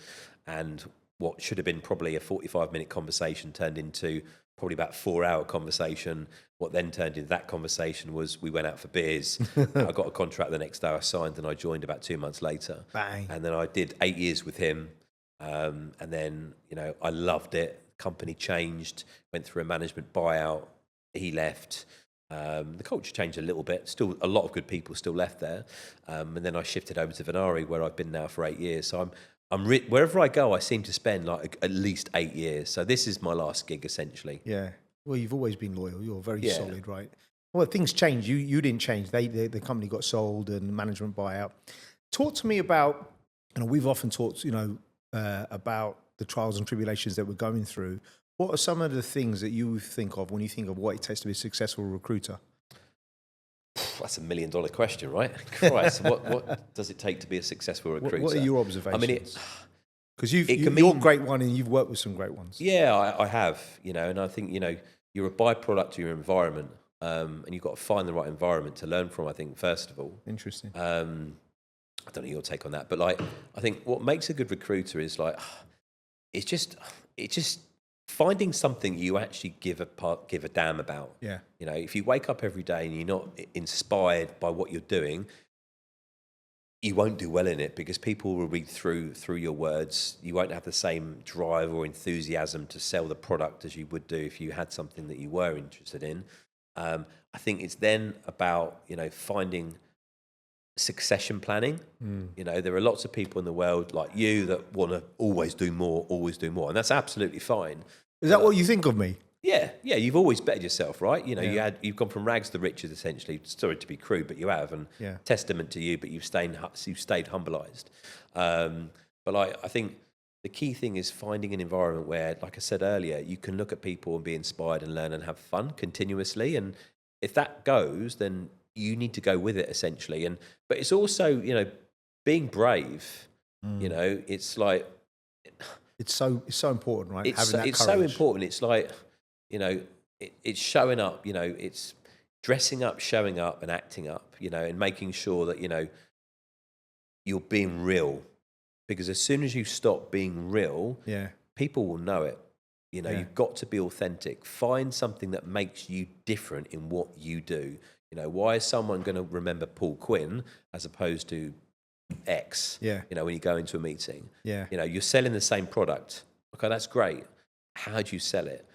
And what should have been probably a 45-minute conversation turned into probably about 4-hour conversation. What then turned into that conversation was we went out for beers. I got a contract the next day I signed, and I joined about 2 months later. Bang. And then I did 8 years with him. And then, I loved it. Company changed, went through a management buyout. He left. The culture changed a little bit. Still, a lot of good people still left there. And then I shifted over to Venari, where I've been now for 8 years. So wherever I go, I seem to spend like at least 8 years. So this is my last gig, essentially. Yeah. Well, you've always been loyal. You're very solid, right? Well, things changed. You didn't change. The company got sold and management buyout. Talk to me about, we've often talked, about the trials and tribulations that we're going through. What are some of the things that you think of when you think of what it takes to be a successful recruiter? That's $1 million question, right? Christ, what does it take to be a successful recruiter? What are your observations? I mean, because you're a great one, and you've worked with some great ones. Yeah, I have. And I think you're a byproduct of your environment, and you've got to find the right environment to learn from. I think first of all. Interesting. I don't know your take on that, but like I think what makes a good recruiter is like it's just finding something you actually give a damn about. Yeah. If you wake up every day and you're not inspired by what you're doing, you won't do well in it, because people will read through your words. You won't have the same drive or enthusiasm to sell the product as you would do if you had something that you were interested in. I think it's then about, finding succession planning. There are lots of people in the world like you that want to always do more, and that's absolutely fine. Is that what you think of me? Yeah, you've always bettered yourself, right? You've gone from rags to riches, essentially. Sorry to be crude, but you have, and testament to you. But you've stayed humbleized. But I think the key thing is finding an environment where, like I said earlier, you can look at people and be inspired and learn and have fun continuously. And if that goes, then you need to go with it, essentially. But it's also, being brave. It's like It's so important, right? It's Having so, that it's so courage. important. It's like, it's showing up, it's dressing up, showing up and acting up, and making sure that, you're being real. Because as soon as you stop being real, Yeah. people will know it. Yeah. You've got to be authentic. Find something that makes you different in what you do. Why is someone going to remember Paul Quinn as opposed to X? Yeah. When you go into a meeting, Yeah. you're selling the same product. Okay, that's great. How do you sell it?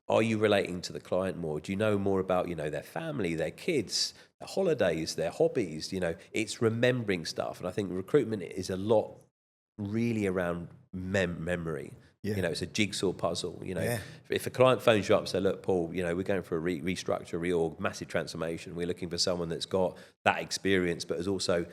Are you relating to the client more? Do you know more about, their family, their kids, their holidays, their hobbies? It's remembering stuff. And I think recruitment is a lot really around memory. Yeah. It's a jigsaw puzzle. Yeah. If a client phones you up and says, look, Paul, we're going for a restructure, reorg, massive transformation. We're looking for someone that's got that experience, but has also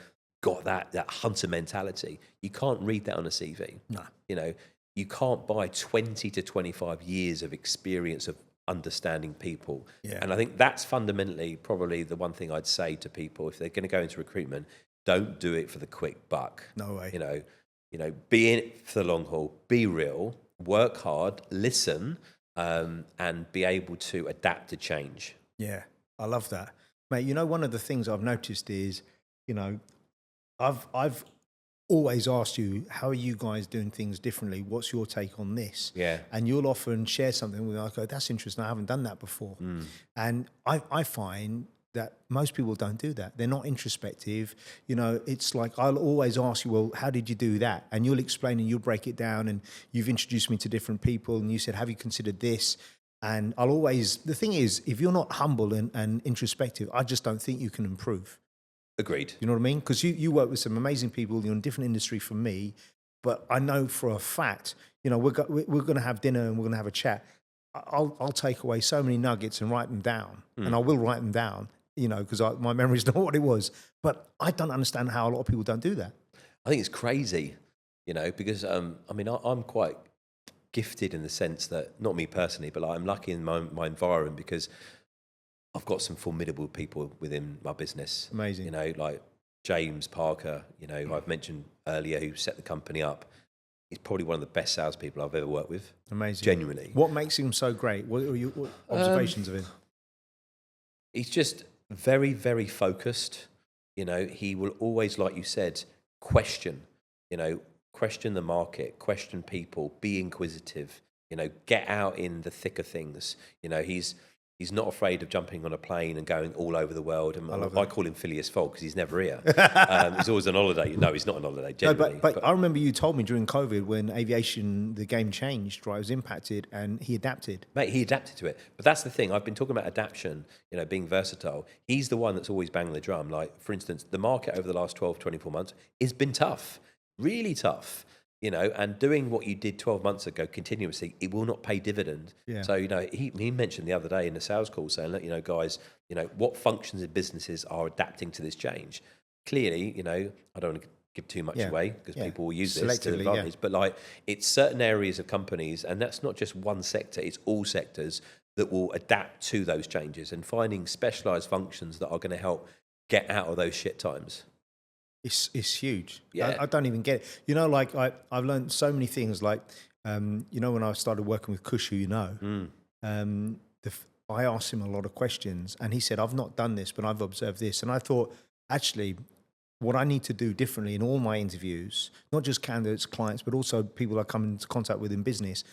got that hunter mentality. You can't read that on a CV. No. You can't buy 20 to 25 years of experience of understanding people. Yeah. And I think that's fundamentally probably the one thing I'd say to people if they're going to go into recruitment, don't do it for the quick buck. No way. Be in it for the long haul, be real, work hard, listen, and be able to adapt to change. Yeah, I love that, mate. One of the things I've noticed is, I've always asked you, how are you guys doing things differently? What's your take on this? Yeah. And you'll often share something with me. I go, that's interesting. I haven't done that before. And I find that most people don't do that. They're not introspective. It's like, I'll always ask you, well, how did you do that? And you'll explain and you'll break it down. And you've introduced me to different people. And you said, have you considered this? And the thing is, if you're not humble and introspective, I just don't think you can improve. Agreed. You know what I mean? Because you work with some amazing people. You're in a different industry from me. But I know for a fact, we're going to have dinner and we're going to have a chat. I'll take away so many nuggets and write them down. And I will write them down, because my memory's not what it was. But I don't understand how a lot of people don't do that. I think it's crazy, because, I'm quite gifted in the sense that, not me personally, but I'm lucky in my environment because I've got some formidable people within my business. Amazing. Like James Parker, who I've mentioned earlier, who set the company up. He's probably one of the best salespeople I've ever worked with. Amazing. Genuinely. What makes him so great? What are your observations of him? He's just very, very focused. He will always, like you said, question the market, question people, be inquisitive, get out in the thick of things. He's not afraid of jumping on a plane and going all over the world. And I call him Phileas Fogg because he's never here. He's always on holiday. No, he's not on holiday, generally. No, but I remember you told me during COVID when aviation, the game changed, right? It was impacted and he adapted. Mate, he adapted to it. But that's the thing. I've been talking about adaptation, being versatile. He's the one that's always banging the drum. Like, for instance, the market over the last 12, 24 months has been tough, really tough. And doing what you did 12 months ago continuously, it will not pay dividend. Yeah. So, he mentioned the other day in the sales call saying, look, guys, what functions in businesses are adapting to this change? Clearly, I don't want to give too much away because people will use this to advantage. Yeah. But it's certain areas of companies, and that's not just one sector, it's all sectors that will adapt to those changes and finding specialized functions that are going to help get out of those shit times. It's huge. Yeah. I don't even get it. I've learned so many things. Like, when I started working with Kush, who I asked him a lot of questions, and he said, I've not done this, but I've observed this. And I thought, actually, what I need to do differently in all my interviews, not just candidates, clients, but also people I come into contact with in business,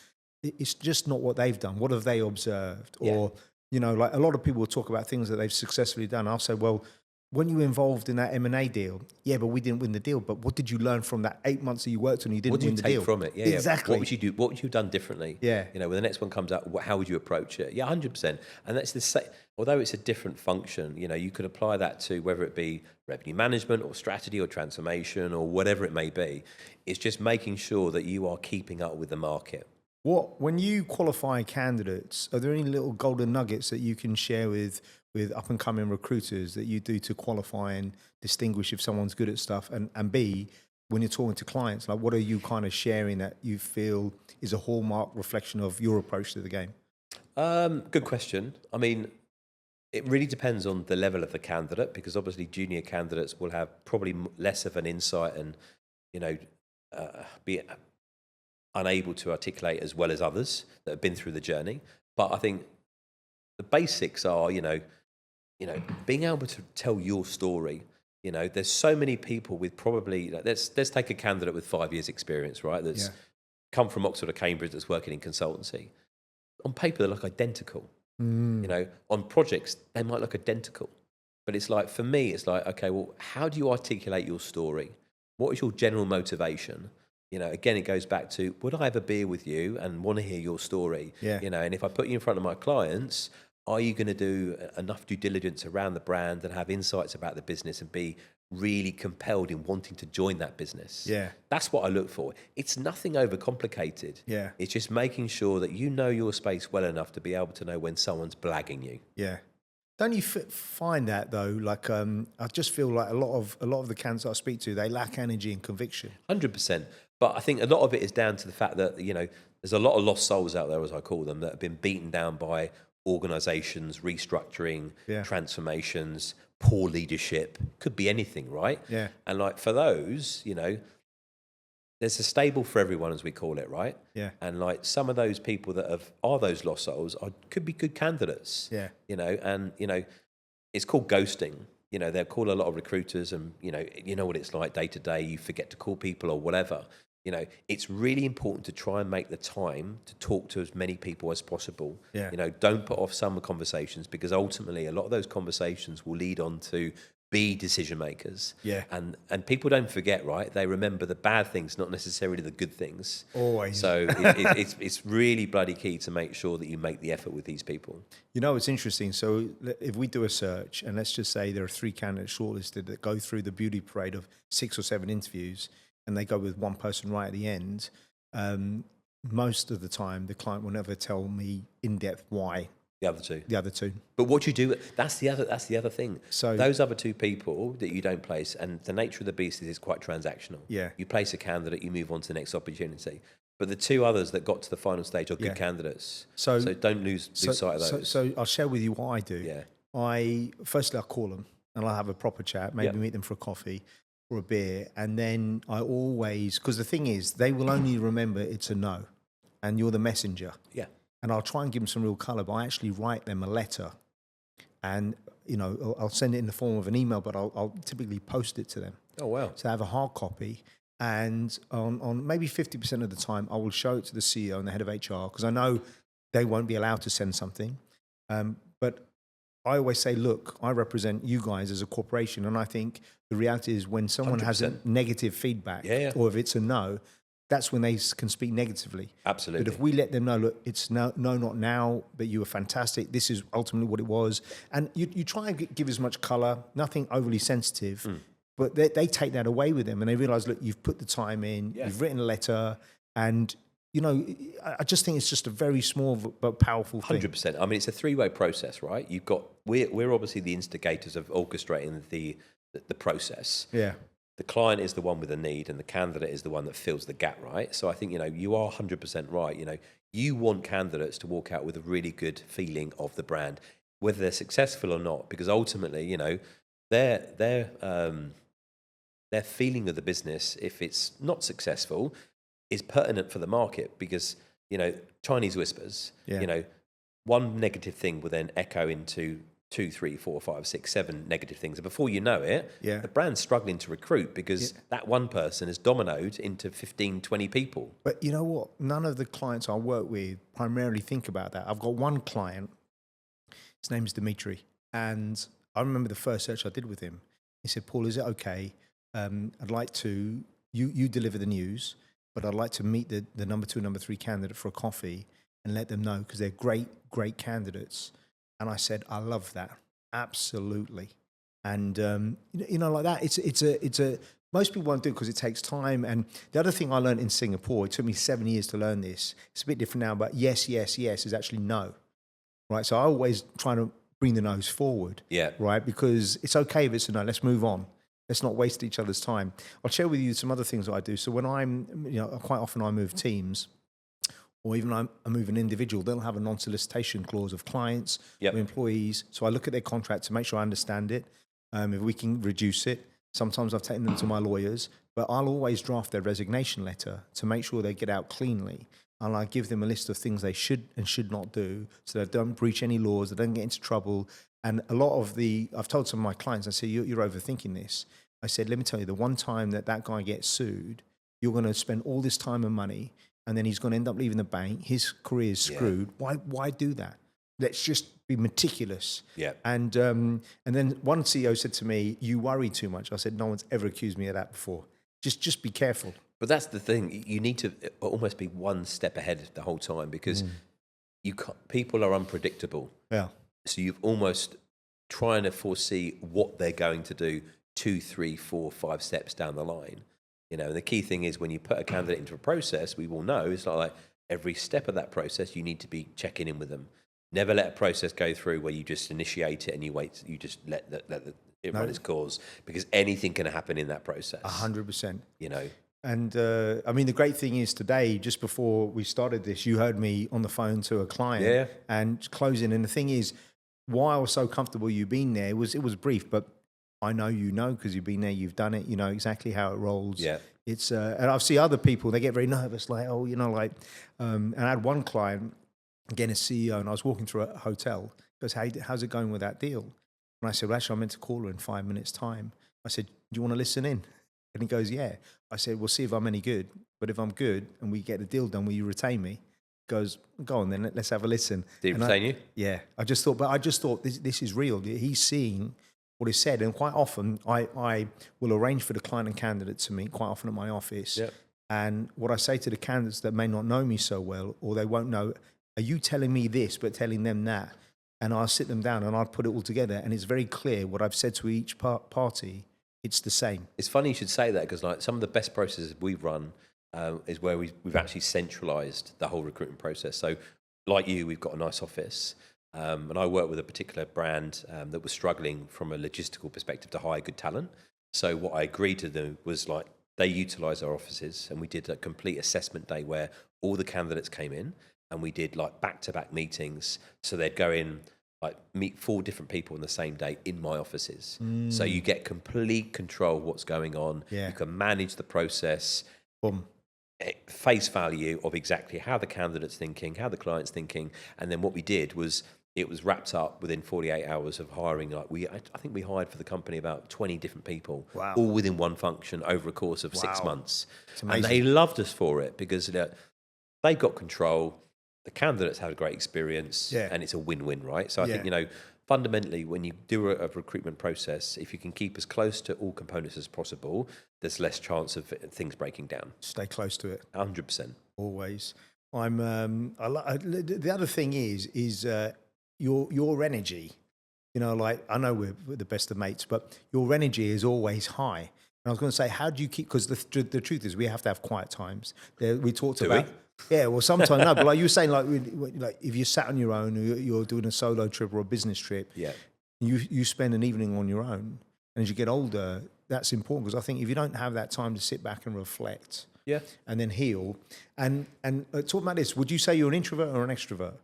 it's just not what they've done. What have they observed? Or, a lot of people will talk about things that they've successfully done. I'll say, well, when you were involved in that M&A deal, but we didn't win the deal. But what did you learn from that 8 months that you worked on? You didn't win the deal. What did you take from it? Yeah, exactly. What would you do? What would you have done differently? Yeah. When the next one comes out, how would you approach it? Yeah, 100%. And that's the same. Although it's a different function, you could apply that to whether it be revenue management or strategy or transformation or whatever it may be. It's just making sure that you are keeping up with the market. When you qualify candidates, are there any little golden nuggets that you can share with up-and-coming recruiters that you do to qualify and distinguish if someone's good at stuff? And B, when you're talking to clients, what are you kind of sharing that you feel is a hallmark reflection of your approach to the game? Good question. I mean, it really depends on the level of the candidate, because obviously junior candidates will have probably less of an insight and, unable to articulate as well as others that have been through the journey. But I think the basics are, being able to tell your story. There's so many people with probably, let's take a candidate with 5 years experience, right? That's come from Oxford or Cambridge, that's working in consultancy. On paper, they look identical. On projects, they might look identical. But it's like, for me, it's like, okay, well, how do you articulate your story? What is your general motivation? Again, it goes back to, would I have a beer with you and want to hear your story? And if I put you in front of my clients, are you going to do enough due diligence around the brand and have insights about the business and be really compelled in wanting to join that business? That's what I look for. It's nothing overcomplicated. It's just making sure that you know your space well enough to be able to know when someone's blagging you. Don't you find that though? Like, I just feel like a lot of the candidates I speak to, they lack energy and conviction. 100%. But I think a lot of it is down to the fact that, there's a lot of lost souls out there, as I call them, that have been beaten down by organizations, restructuring, transformations, poor leadership. Could be anything, right? And like, for those, there's a stable for everyone, as we call it, right? And like, some of those people that are those lost souls could be good candidates. And it's called ghosting. They'll call a lot of recruiters, and you know what it's like day to day. You forget to call people or whatever. It's really important to try and make the time to talk to as many people as possible. Don't put off some conversations, because ultimately a lot of those conversations will lead on to be decision makers. And people don't forget, right? They remember the bad things, not necessarily the good things. Always. So it's really bloody key to make sure that you make the effort with these people. It's interesting. So if we do a search, and let's just say there are 3 candidates shortlisted that go through the beauty parade of 6 or 7 interviews, and they go with one person right at the end, most of the time the client will never tell me in depth why. The other two. But what you do, that's the other thing. So those other 2 people that you don't place, and the nature of the beast is it's quite transactional. You place a candidate, you move on to the next opportunity. But the 2 others that got to the final stage are good candidates. So don't lose sight of those. So I'll share with you what I do. Firstly, I'll call them and I'll have a proper chat, maybe meet them for a coffee or a beer. And then I always, because the thing is, they will only remember it's a no, and you're the messenger. And I'll try and give them some real colour, but I actually write them a letter, and I'll send it in the form of an email, but I'll typically post it to them. Oh wow! So I have a hard copy, and on maybe 50% of the time, I will show it to the CEO and the head of HR, because I know they won't be allowed to send something. But I always say, look, I represent you guys as a corporation, and I think the reality is when someone 100%. Has a negative feedback, or if it's a no, that's when they can speak negatively. Absolutely. But if we let them know, look, it's no, not now, but you were fantastic. This is ultimately what it was. And you try and give as much colour, nothing overly sensitive, but they take that away with them, and they realise, look, you've put the time in, you've written a letter, and I just think it's just a very small but powerful thing. 100%. I mean, it's a 3-way process, right? We're obviously the instigators of orchestrating the process. The client is the one with the need, and the candidate is the one that fills the gap, right? So I think, you are 100% right. You want candidates to walk out with a really good feeling of the brand, whether they're successful or not, because ultimately, their feeling of the business, if it's not successful, is pertinent for the market, because, Chinese whispers, one negative thing will then echo into 2, 3, 4, 5, 6, 7 negative things. And before you know it, the brand's struggling to recruit, because that one person has dominoed into 15, 20 people. But you know what? None of the clients I work with primarily think about that. I've got one client, his name is Dimitri, and I remember the first search I did with him. He said, Paul, is it okay? I'd like to, you deliver the news, but I'd like to meet the number 2, number 3 candidate for a coffee and let them know, because they're great candidates. And I said, I love that. Absolutely. And, like that, it's a most people won't do it because it takes time. And the other thing I learned in Singapore, it took me 7 years to learn this. It's a bit different now, but yes is actually no. Right. So I always try to bring the no's forward. Right. Because it's okay if it's a no. Let's move on. Let's not waste each other's time. I'll share with you some other things that I do. So when quite often I move teams, or even I move an individual, they'll have a non-solicitation clause of clients or employees. So I look at their contract to make sure I understand it. If we can reduce it, Sometimes I've taken them to my lawyers, but I'll always draft their resignation letter to make sure they get out cleanly. And I give them a list of things they should and should not do so they don't breach any laws, they don't get into trouble. And a lot of I've told some of my clients, I say, you're overthinking this. I said, let me tell you, the one time that guy gets sued, you're going to spend all this time and money, and then he's going to end up leaving the bank. His career is screwed. Yeah. Why do that? Let's just be meticulous. Yeah. And then one CEO said to me, you worry too much. I said, no one's ever accused me of that before. Just be careful. But that's the thing. You need to almost be one step ahead the whole time, because people are unpredictable. Yeah. So you've almost trying to foresee what they're going to do 2, 3, 4, 5 steps down the line. And the key thing is when you put a candidate into a process, we will know it's not like every step of that process, you need to be checking in with them. Never let a process go through where you just initiate it and you just let it run its course, because anything can happen in that process. 100%. And And I mean, the great thing is today, just before we started this, you heard me on the phone to a client and closing. And the thing is, why I was so comfortable you being there it was brief, but I know because you've been there, you've done it, you know exactly how it rolls. Yeah. It's and I see other people, they get very nervous, like, and I had one client, again, a CEO, and I was walking through a hotel. He goes, how's it going with that deal? And I said, well, actually, I meant to call her in 5 minutes' time. I said, do you want to listen in? And he goes, yeah. I said, we'll see if I'm any good. But if I'm good and we get the deal done, will you retain me? He goes, go on then, let's have a listen. Did he retain you? Yeah. I just thought this is real. He's seeing what is said. And quite often, I will arrange for the client and candidate to meet quite often at my office. Yep. And what I say to the candidates that may not know me so well, or they won't know, are you telling me this but telling them that? And I'll sit them down and I'll put it all together. And it's very clear what I've said to each party. It's the same. It's funny you should say that, because like some of the best processes we've run is where we've actually centralised the whole recruitment process. So like you, we've got a nice office. And I work with a particular brand that was struggling from a logistical perspective to hire good talent. So what I agreed to do was like they utilise our offices, and we did a complete assessment day where all the candidates came in, and we did like back-to-back meetings. So they'd go in, like meet 4 different people on the same day in my offices. So you get complete control of what's going on. Yeah. You can manage the process. Boom. Face value of exactly how the candidate's thinking, how the client's thinking. And then what we did was it was wrapped up within 48 hours of hiring. Like I think we hired for the company about 20 different people, Wow. all within one function over a course of 6 Wow. months. It's And amazing. they loved us for it, because they got control. The candidates had a great experience, and it's a win-win, right? So I think, fundamentally, when you do a recruitment process, if you can keep as close to all components as possible, there's less chance of things breaking down. Stay close to it. 100%. Always. The other thing is your energy. Like I know we're the best of mates, but your energy is always high. And I was going to say, how do you keep? Because the truth is, we have to have quiet times. We talked about. Yeah, well, sometimes no, but like you were saying, like if you're sat on your own, or you're doing a solo trip or a business trip, you spend an evening on your own, and as you get older, that's important, because I think if you don't have that time to sit back and reflect, and then heal, and talk about this, would you say you're an introvert or an extrovert?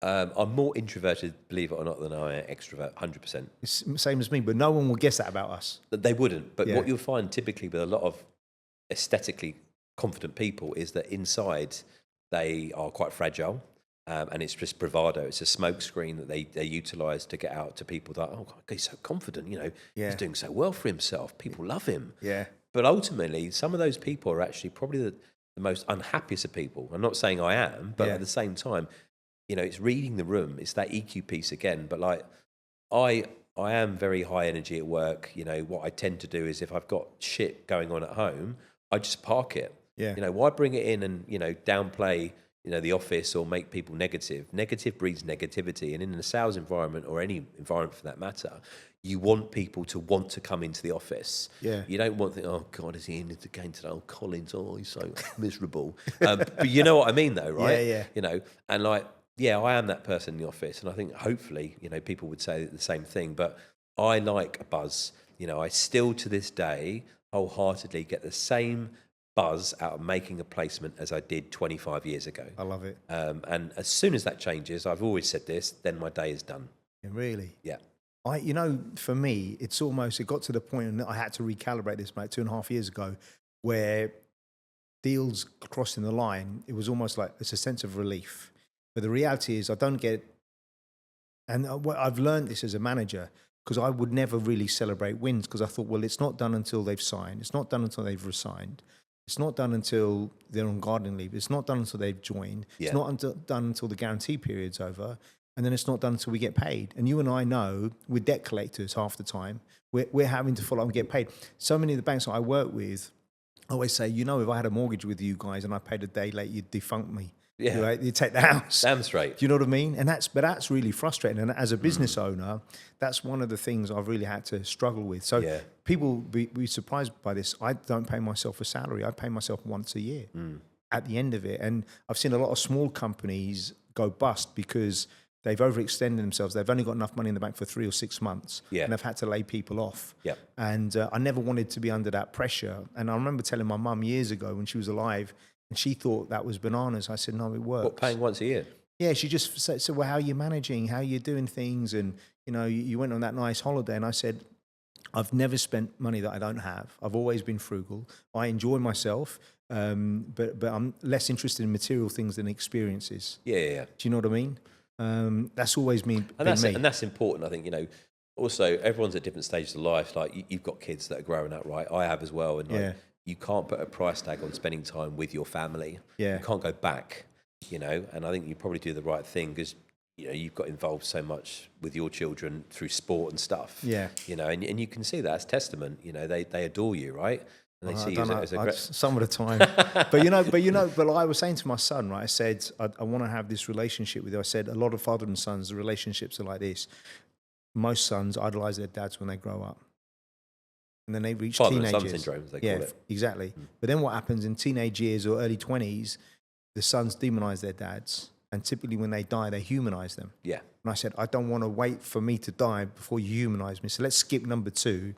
I'm more introverted, believe it or not, than I am extrovert, 100%. It's the same as me, but no one will guess that about us. They wouldn't, but what you'll find typically with a lot of aesthetically confident people is that inside they are quite fragile, and it's just bravado. It's a smoke screen that they utilise to get out to people that, oh, God, he's so confident, he's doing so well for himself. People love him. Yeah. But ultimately, some of those people are actually probably the most unhappiest of people. I'm not saying I am, but at the same time, it's reading the room. It's that EQ piece again. But like, I am very high energy at work. What I tend to do is if I've got shit going on at home, I just park it. Yeah. Why bring it in and, downplay, the office or make people negative? Negative breeds negativity. And in a sales environment, or any environment for that matter, you want people to want to come into the office. Yeah. You don't want to think, oh, God, is he in it again today? Oh, Collins, he's so miserable. But you know what I mean, though, right? Yeah. And like, I am that person in the office. And I think hopefully, people would say the same thing. But I like a buzz. I still to this day wholeheartedly get the same buzz out of making a placement as I did 25 years ago. I love it. And as soon as that changes, I've always said this, then my day is done. Yeah, really? Yeah. For me, it got to the point, and I had to recalibrate this about 2.5 years ago, where deals crossing the line, it was almost like it's a sense of relief. But the reality is I don't get, and I've learned this as a manager, because I would never really celebrate wins, because I thought, well, it's not done until they've signed. It's not done until they've resigned. It's not done until they're on gardening leave. It's not done until they've joined. Yeah. It's not done until the guarantee period's over. And then it's not done until we get paid. And you and I know we're debt collectors half the time. We're having to follow up and get paid. So many of the banks that I work with always say, if I had a mortgage with you guys and I paid a day late, you'd defunct me. Yeah. Right? You take the house. Damn straight. Do you know what I mean? And that's really frustrating. And as a business owner, that's one of the things I've really had to struggle with. So people be surprised by this. I don't pay myself a salary. I pay myself once a year at the end of it. And I've seen a lot of small companies go bust because they've overextended themselves. They've only got enough money in the bank for 3 or 6 months, and they've had to lay people off. Yep. And I never wanted to be under that pressure. And I remember telling my mum years ago when she was alive, and she thought that was bananas. I said, no, it works. What, paying once a year? Yeah, she just said, well, how are you managing? How are you doing things? And, you went on that nice holiday. And I said, I've never spent money that I don't have. I've always been frugal. I enjoy myself, but I'm less interested in material things than experiences. Yeah. Do you know what I mean? That's always been me. And that's important, I think, also everyone's at different stages of life. Like you've got kids that are growing up, right? I have as well. And you can't put a price tag on spending time with your family. Yeah. You can't go back, and I think you probably do the right thing because, you've got involved so much with your children through sport and stuff. Yeah. And you can see that as testament, they adore you, right? And they see you as a great... Some of the time. but I was saying to my son, right, I said, I want to have this relationship with you. I said, a lot of father and sons, the relationships are like this. Most sons idolize their dads when they grow up. And then they reach teenage years. Father and son syndrome, they call it. Exactly. But then what happens in teenage years or early 20s, the sons demonize their dads. And typically when they die, they humanize them. Yeah. And I said, I don't want to wait for me to die before you humanize me. So let's skip number 2.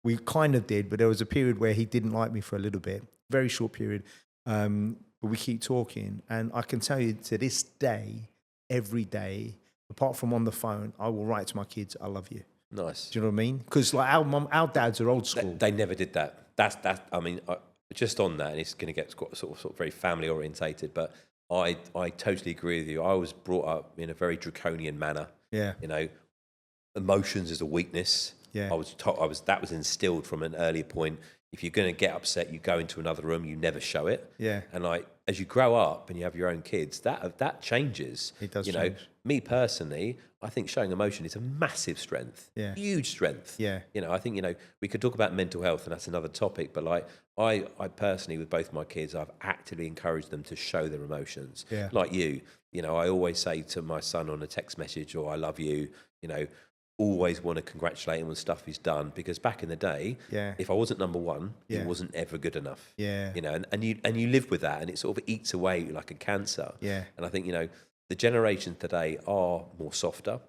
We kind of did, but there was a period where he didn't like me for a little bit, very short period. But we keep talking. And I can tell you to this day, every day, apart from on the phone, I will write to my kids, I love you. Nice. Do you know what I mean? Because like our dads are old school. They never did that. That's I mean, just on that, and it's going to get sort of very family orientated, but I totally agree with you. I was brought up in a very draconian manner. Yeah. Emotions is a weakness. Yeah. That was instilled from an early point. If you're going to get upset, you go into another room. You never show it. Yeah. And as you grow up and you have your own kids, that changes. It does change. Me personally, I think showing emotion is a massive strength. Yeah. Huge strength. Yeah. I think we could talk about mental health, and that's another topic. But I personally, with both my kids, I've actively encouraged them to show their emotions. Yeah. Like you, I always say to my son on a text message, or I love you. Always want to congratulate him on stuff he's done, because back in the day, if I wasn't number one, it wasn't ever good enough. Yeah. And you live with that, and it sort of eats away like a cancer. Yeah. And I think, the generations today are more softer.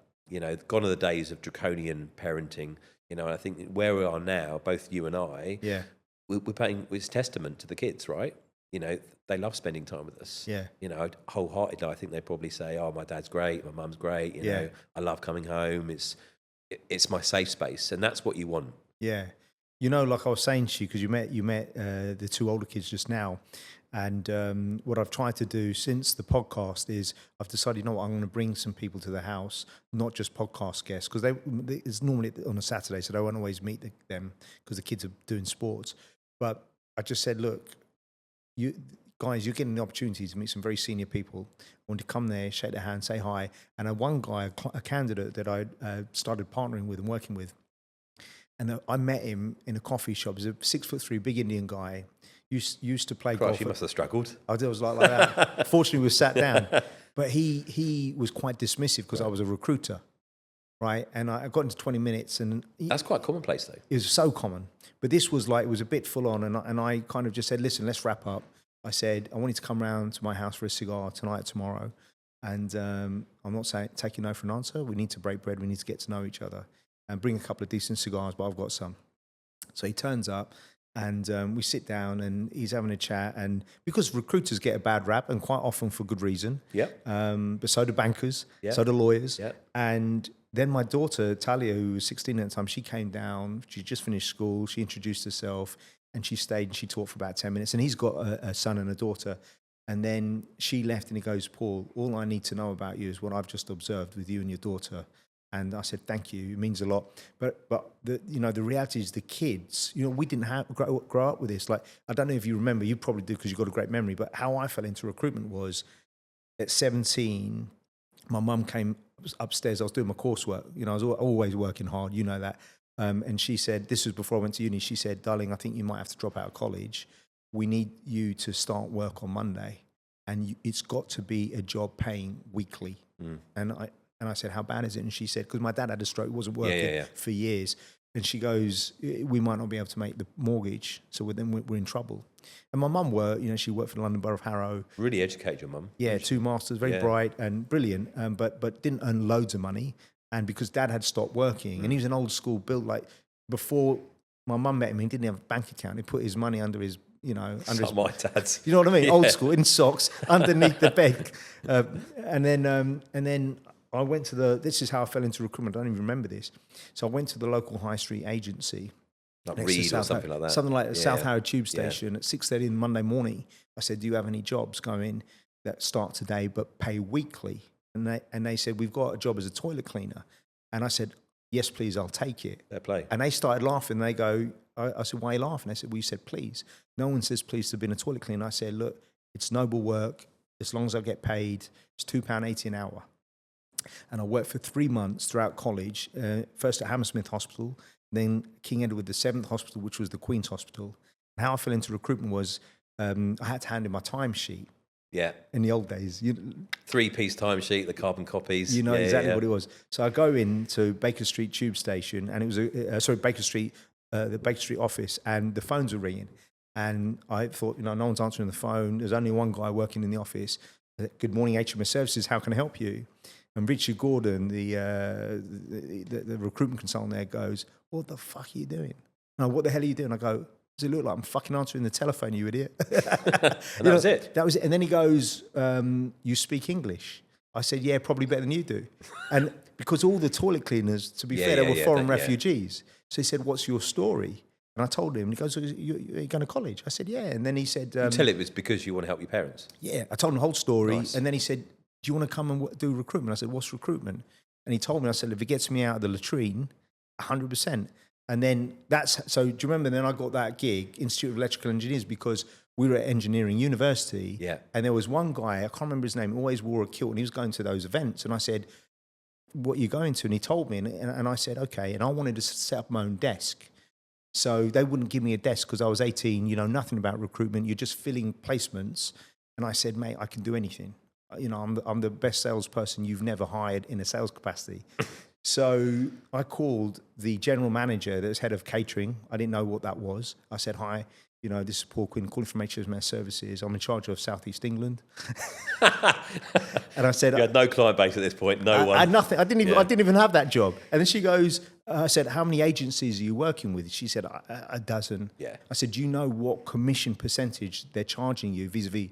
Gone are the days of draconian parenting. And I think where we are now, both you and I, we're paying, it's testament to the kids, right? They love spending time with us. Yeah. Wholeheartedly, I think they probably say, oh, my dad's great, my mum's great. I love coming home. It's my safe space, and that's what you want. Yeah. Like I was saying to you, because you met the 2 older kids just now, and what I've tried to do since the podcast is I've decided, I'm going to bring some people to the house, not just podcast guests, because it's normally on a Saturday, so they won't always meet them because the kids are doing sports. But I just said, look, you guys, you're getting the opportunity to meet some very senior people. I want to come there, shake their hand, say hi. And one guy, a candidate that I started partnering with and working with, and I met him in a coffee shop. He's a 6'3", big Indian guy. Used to play golf. You must have struggled. I was like that. Fortunately, we were sat down. But he was quite dismissive because I was a recruiter, right? And I got into 20 minutes. And that's quite commonplace, though. It was so common. But this was it was a bit full on. And I kind of just said, listen, let's wrap up. I said, I want you to come round to my house for a cigar tonight, tomorrow. And I'm not saying taking no for an answer. We need to break bread. We need to get to know each other. And bring a couple of decent cigars, but I've got some. So he turns up and we sit down and he's having a chat. And because recruiters get a bad rap, and quite often for good reason. Yeah. But so do bankers. Yeah. So do lawyers. Yeah. And then my daughter, Talia, who was 16 at the time, she came down. She just finished school. She introduced herself and she stayed and she taught for about 10 minutes. And he's got a son and a daughter. And then she left and he goes, Paul, all I need to know about you is what I've just observed with you and your daughter. And I said, thank you. It means a lot. But the reality is the kids, we didn't grow up with this. Like, I don't know if you remember, you probably do because you've got a great memory, but how I fell into recruitment was at 17, my mum came upstairs. I was doing my coursework. I was always working hard. You know that. And she said, this was before I went to uni. She said, darling, I think you might have to drop out of college. We need you to start work on Monday. And it's got to be a job paying weekly. And I said, how bad is it? And she said, because my dad had a stroke, wasn't working for years. And she goes, we might not be able to make the mortgage, so we're in trouble. And my mum she worked for the London Borough of Harrow. Really educated your mum. Yeah, 2 masters, very bright and brilliant, but didn't earn loads of money. And because dad had stopped working, and he was an old school built, like before my mum met him, he didn't have a bank account. He put his money under his, my dad's. You know what I mean? Old school, in socks, underneath the bed. And then I went to this is how I fell into recruitment. I don't even remember this. So I went to the local high street agency. Like Reed or something like that. Something like South Howard Tube Station at 6:30 on Monday morning. I said, do you have any jobs going that start today but pay weekly? And they said, we've got a job as a toilet cleaner. And I said, yes, please, I'll take it. Fair play. And they started laughing. They go, I said, why are you laughing? They said, well, you said please. No one says please to be a toilet cleaner. I said, look, it's noble work. As long as I get paid, it's £2.80 an hour. And I worked for 3 months throughout college, first at Hammersmith Hospital, then King Edward VII Hospital, which was the Queen's Hospital. And how I fell into recruitment was I had to hand in my timesheet. Yeah. In the old days. 3-piece timesheet, the carbon copies. You know exactly what it was. So I go into Baker Street Tube Station, and it was, Baker Street, the Baker Street office, and the phones were ringing. And I thought, no one's answering the phone. There's only one guy working in the office. Good morning, HMS Services, how can I help you? And Richard Gordon, the recruitment consultant there, goes, what the fuck are you doing? No, what the hell are you doing? I go, does it look like I'm fucking answering the telephone, you idiot? And that was it? That was it. And then he goes, you speak English? I said, yeah, probably better than you do. And because all the toilet cleaners, to be fair, they were foreign refugees. So he said, what's your story? And I told him, and he goes, are you going to college? I said, yeah. And then he said... you tell it was because you want to help your parents? Yeah, I told him the whole story. Nice. And then he said, do you want to come and do recruitment? I said, what's recruitment? And he told me, I said, if it gets me out of the latrine, 100%. And then so do you remember then I got that gig, Institute of Electrical Engineers, because we were at engineering university. Yeah. And there was one guy, I can't remember his name, always wore a kilt, and he was going to those events. And I said, what are you going to? And he told me, and I said, okay. And I wanted to set up my own desk. So they wouldn't give me a desk because I was 18, nothing about recruitment. You're just filling placements. And I said, mate, I can do anything. I'm the best salesperson you've never hired in a sales capacity. So I called the general manager that was head of catering. I didn't know what that was. I said, hi, this is Paul Quinn calling from HMS Services. I'm in charge of South East England. And I said... You had no client base at this point, one. I had nothing. I didn't even have that job. And then she goes, I said, how many agencies are you working with? She said, a dozen. Yeah. I said, do you know what commission percentage they're charging you vis-a-vis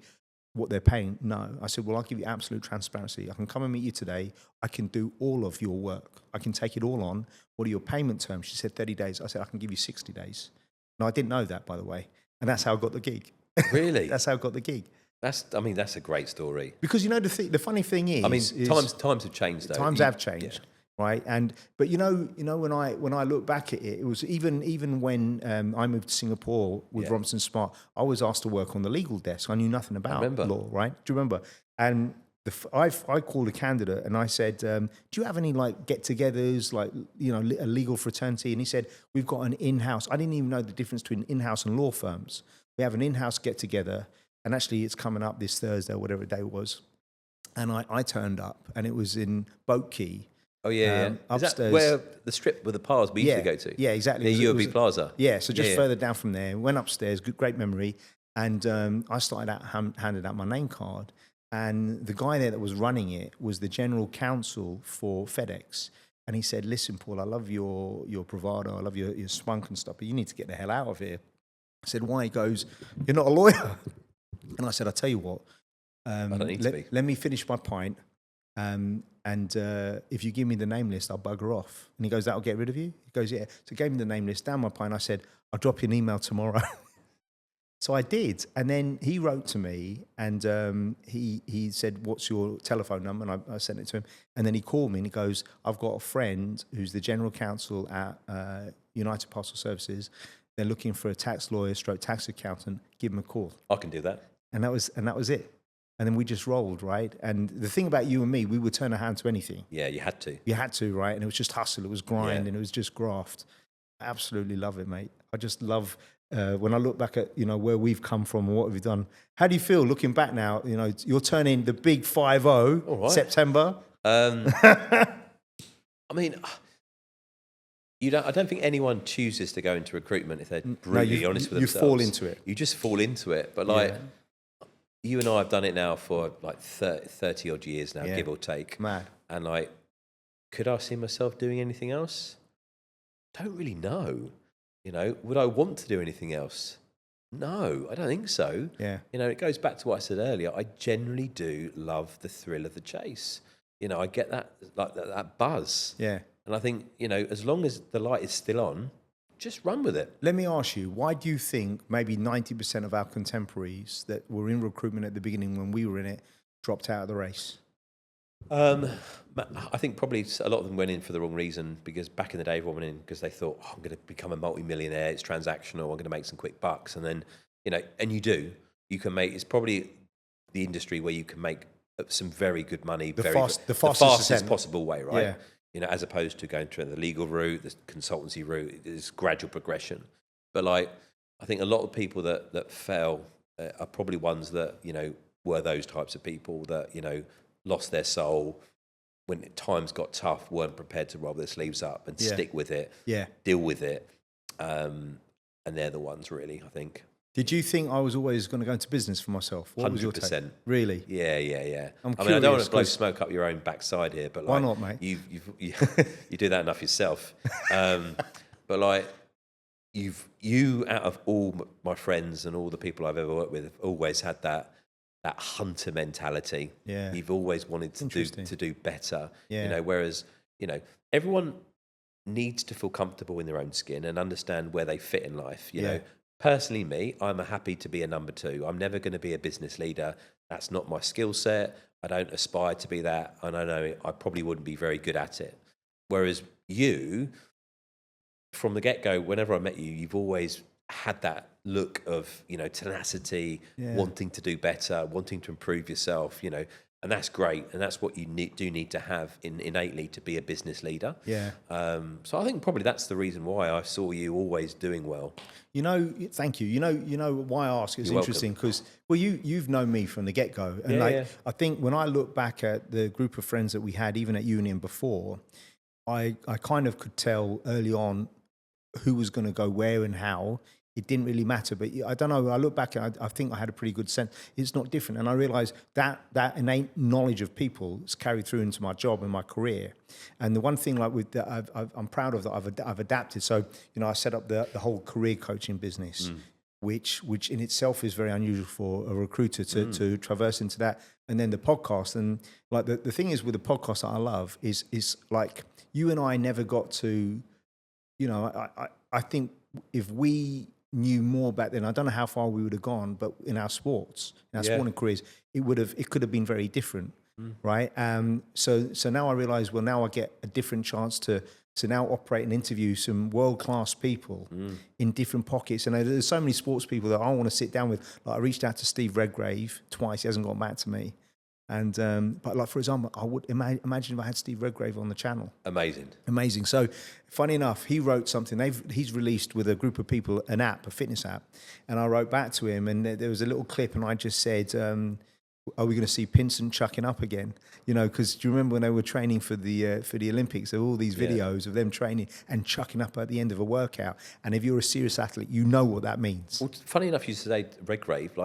what they're paying? No. I said, well, I'll give you absolute transparency. I can come and meet you today. I can do all of your work. I can take it all on. What are your payment terms? She said 30 days. I said, I can give you 60 days. No, I didn't know that, by the way. And that's how I got the gig. Really? That's how I got the gig. That's a great story. Because, the funny thing is... times have changed, though. Times have changed. Yeah. Right, but when I look back at it, it was even when I moved to Singapore with Robinson Smart, I was asked to work on the legal desk. I knew nothing about law, right? Do you remember? And I called a candidate and I said, do you have any get-togethers, a legal fraternity? And he said, we've got an in-house. I didn't even know the difference between in-house and law firms. We have an in-house get-together, and actually it's coming up this Thursday or whatever day it was. And I turned up, and it was in Boat Quay. Oh, yeah. Upstairs. Is that where the strip with the bars we used to go to? Yeah, exactly. The UOB Plaza. Yeah, so just further down from there, went upstairs, great memory, and I started out, handed out my name card, and the guy there that was running it was the general counsel for FedEx, and he said, listen, Paul, I love your bravado, I love your spunk and stuff, but you need to get the hell out of here. I said, why? He goes, you're not a lawyer. And I said, I'll tell you what, I don't need to be. Let me finish my pint, and And if you give me the name list, I'll bugger off. And he goes, that'll get rid of you? He goes, yeah. So he gave me the name list down my pine. I said, I'll drop you an email tomorrow. So I did. And then he wrote to me and he said, what's your telephone number? And I sent it to him. And then he called me and he goes, I've got a friend who's the general counsel at United Postal Services. They're looking for a tax lawyer / tax accountant. Give him a call. I can do that. And that was it. And then we just rolled, right? And the thing about you and me, we would turn a hand to anything. Yeah, you had to. You had to, right? And it was just hustle, it was grind, Yeah. and it was just graft. I absolutely love it, mate. I just love when I look back at where we've come from and what we've done. How do you feel looking back now? You're turning the big 5-0 right. September. I mean, I don't think anyone chooses to go into recruitment if they're brutally honest with themselves. You fall into it. You just fall into it. But you and I have done it now for like 30 odd years now, give or take. Mad. And could I see myself doing anything else? Don't really know. Would I want to do anything else? No, I don't think so. Yeah. It goes back to what I said earlier. I generally do love the thrill of the chase. I get that buzz. Yeah. And I think, as long as the light is still on, just run with it. Let me ask you, why do you think maybe 90% of our contemporaries that were in recruitment at the beginning when we were in it dropped out of the race? I think probably a lot of them went in for the wrong reason, because back in the day, everyone went in because they thought, I'm going to become a multi-millionaire, it's transactional, I'm going to make some quick bucks. And then, and you can make, it's probably the industry where you can make some very good money, the fastest possible way, right? Yeah. As opposed to going through the legal route, the consultancy route, it's gradual progression. But I think a lot of people that fail are probably ones that, were those types of people that, lost their soul when times got tough, weren't prepared to roll their sleeves up and stick with it, deal with it. And they're the ones really, I think. Did you think I was always going to go into business for myself? What 100%. was your take? Really? Yeah. I don't want to blow smoke up your own backside here, but why not, mate? You do that enough yourself. But you out of all my friends and all the people I've ever worked with have always had that hunter mentality. Yeah. You've always wanted to do better. Yeah. Whereas, everyone needs to feel comfortable in their own skin and understand where they fit in life. You know, personally, me, I'm happy to be a number 2. I'm never going to be a business leader. That's not my skill set. I don't aspire to be that. And I know I probably wouldn't be very good at it. Whereas you, from the get-go, whenever I met you, you've always had that look of, tenacity, wanting to do better, wanting to improve yourself, and that's great. And that's what you do need to have innately to be a business leader. Yeah. So I think probably that's the reason why I saw you always doing well. Thank you. You know why I ask? It's interesting because, you've known me from the get-go. And I think when I look back at the group of friends that we had, even at Union before, I kind of could tell early on who was going to go where and how. It didn't really matter, but I don't know. I look back and I think I had a pretty good sense. It's not different, and I realised that innate knowledge of people is carried through into my job and my career. And the one thing that I'm proud of that I've adapted. So I set up the whole career coaching business, which in itself is very unusual for a recruiter to traverse into that. And then the podcast, and the thing is with the podcast that I love is like you and I never got to. I think if we knew more back then, I don't know how far we would have gone, but in our sporting careers, it could have been very different, right? So now I realize, now I get a different chance to now operate and interview some world-class people in different pockets. And there's so many sports people that I want to sit down with. Like I reached out to Steve Redgrave twice. He hasn't got back to me. And but for example, I would imagine if I had Steve Redgrave on the channel. Amazing. So funny enough, he wrote something. He's released with a group of people an app, a fitness app, and I wrote back to him, and there was a little clip, and I just said, "Are we going to see Pinson chucking up again?" Because do you remember when they were training for the Olympics? There were all these videos of them training and chucking up at the end of a workout. And if you're a serious athlete, you know what that means. Well, funny enough, you say Redgrave,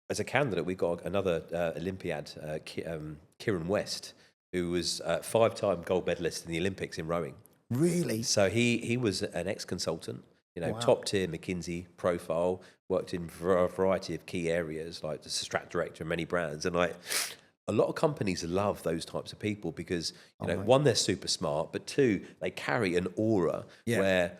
as a candidate, we got another Olympiad, Kieran West, who was 5-time gold medalist in the Olympics in rowing. Really? So he was an ex-consultant, top tier McKinsey profile, worked in a variety of key areas, like the strat director of many brands. And a lot of companies love those types of people because, Oh, one, they're super smart, but two, they carry an aura where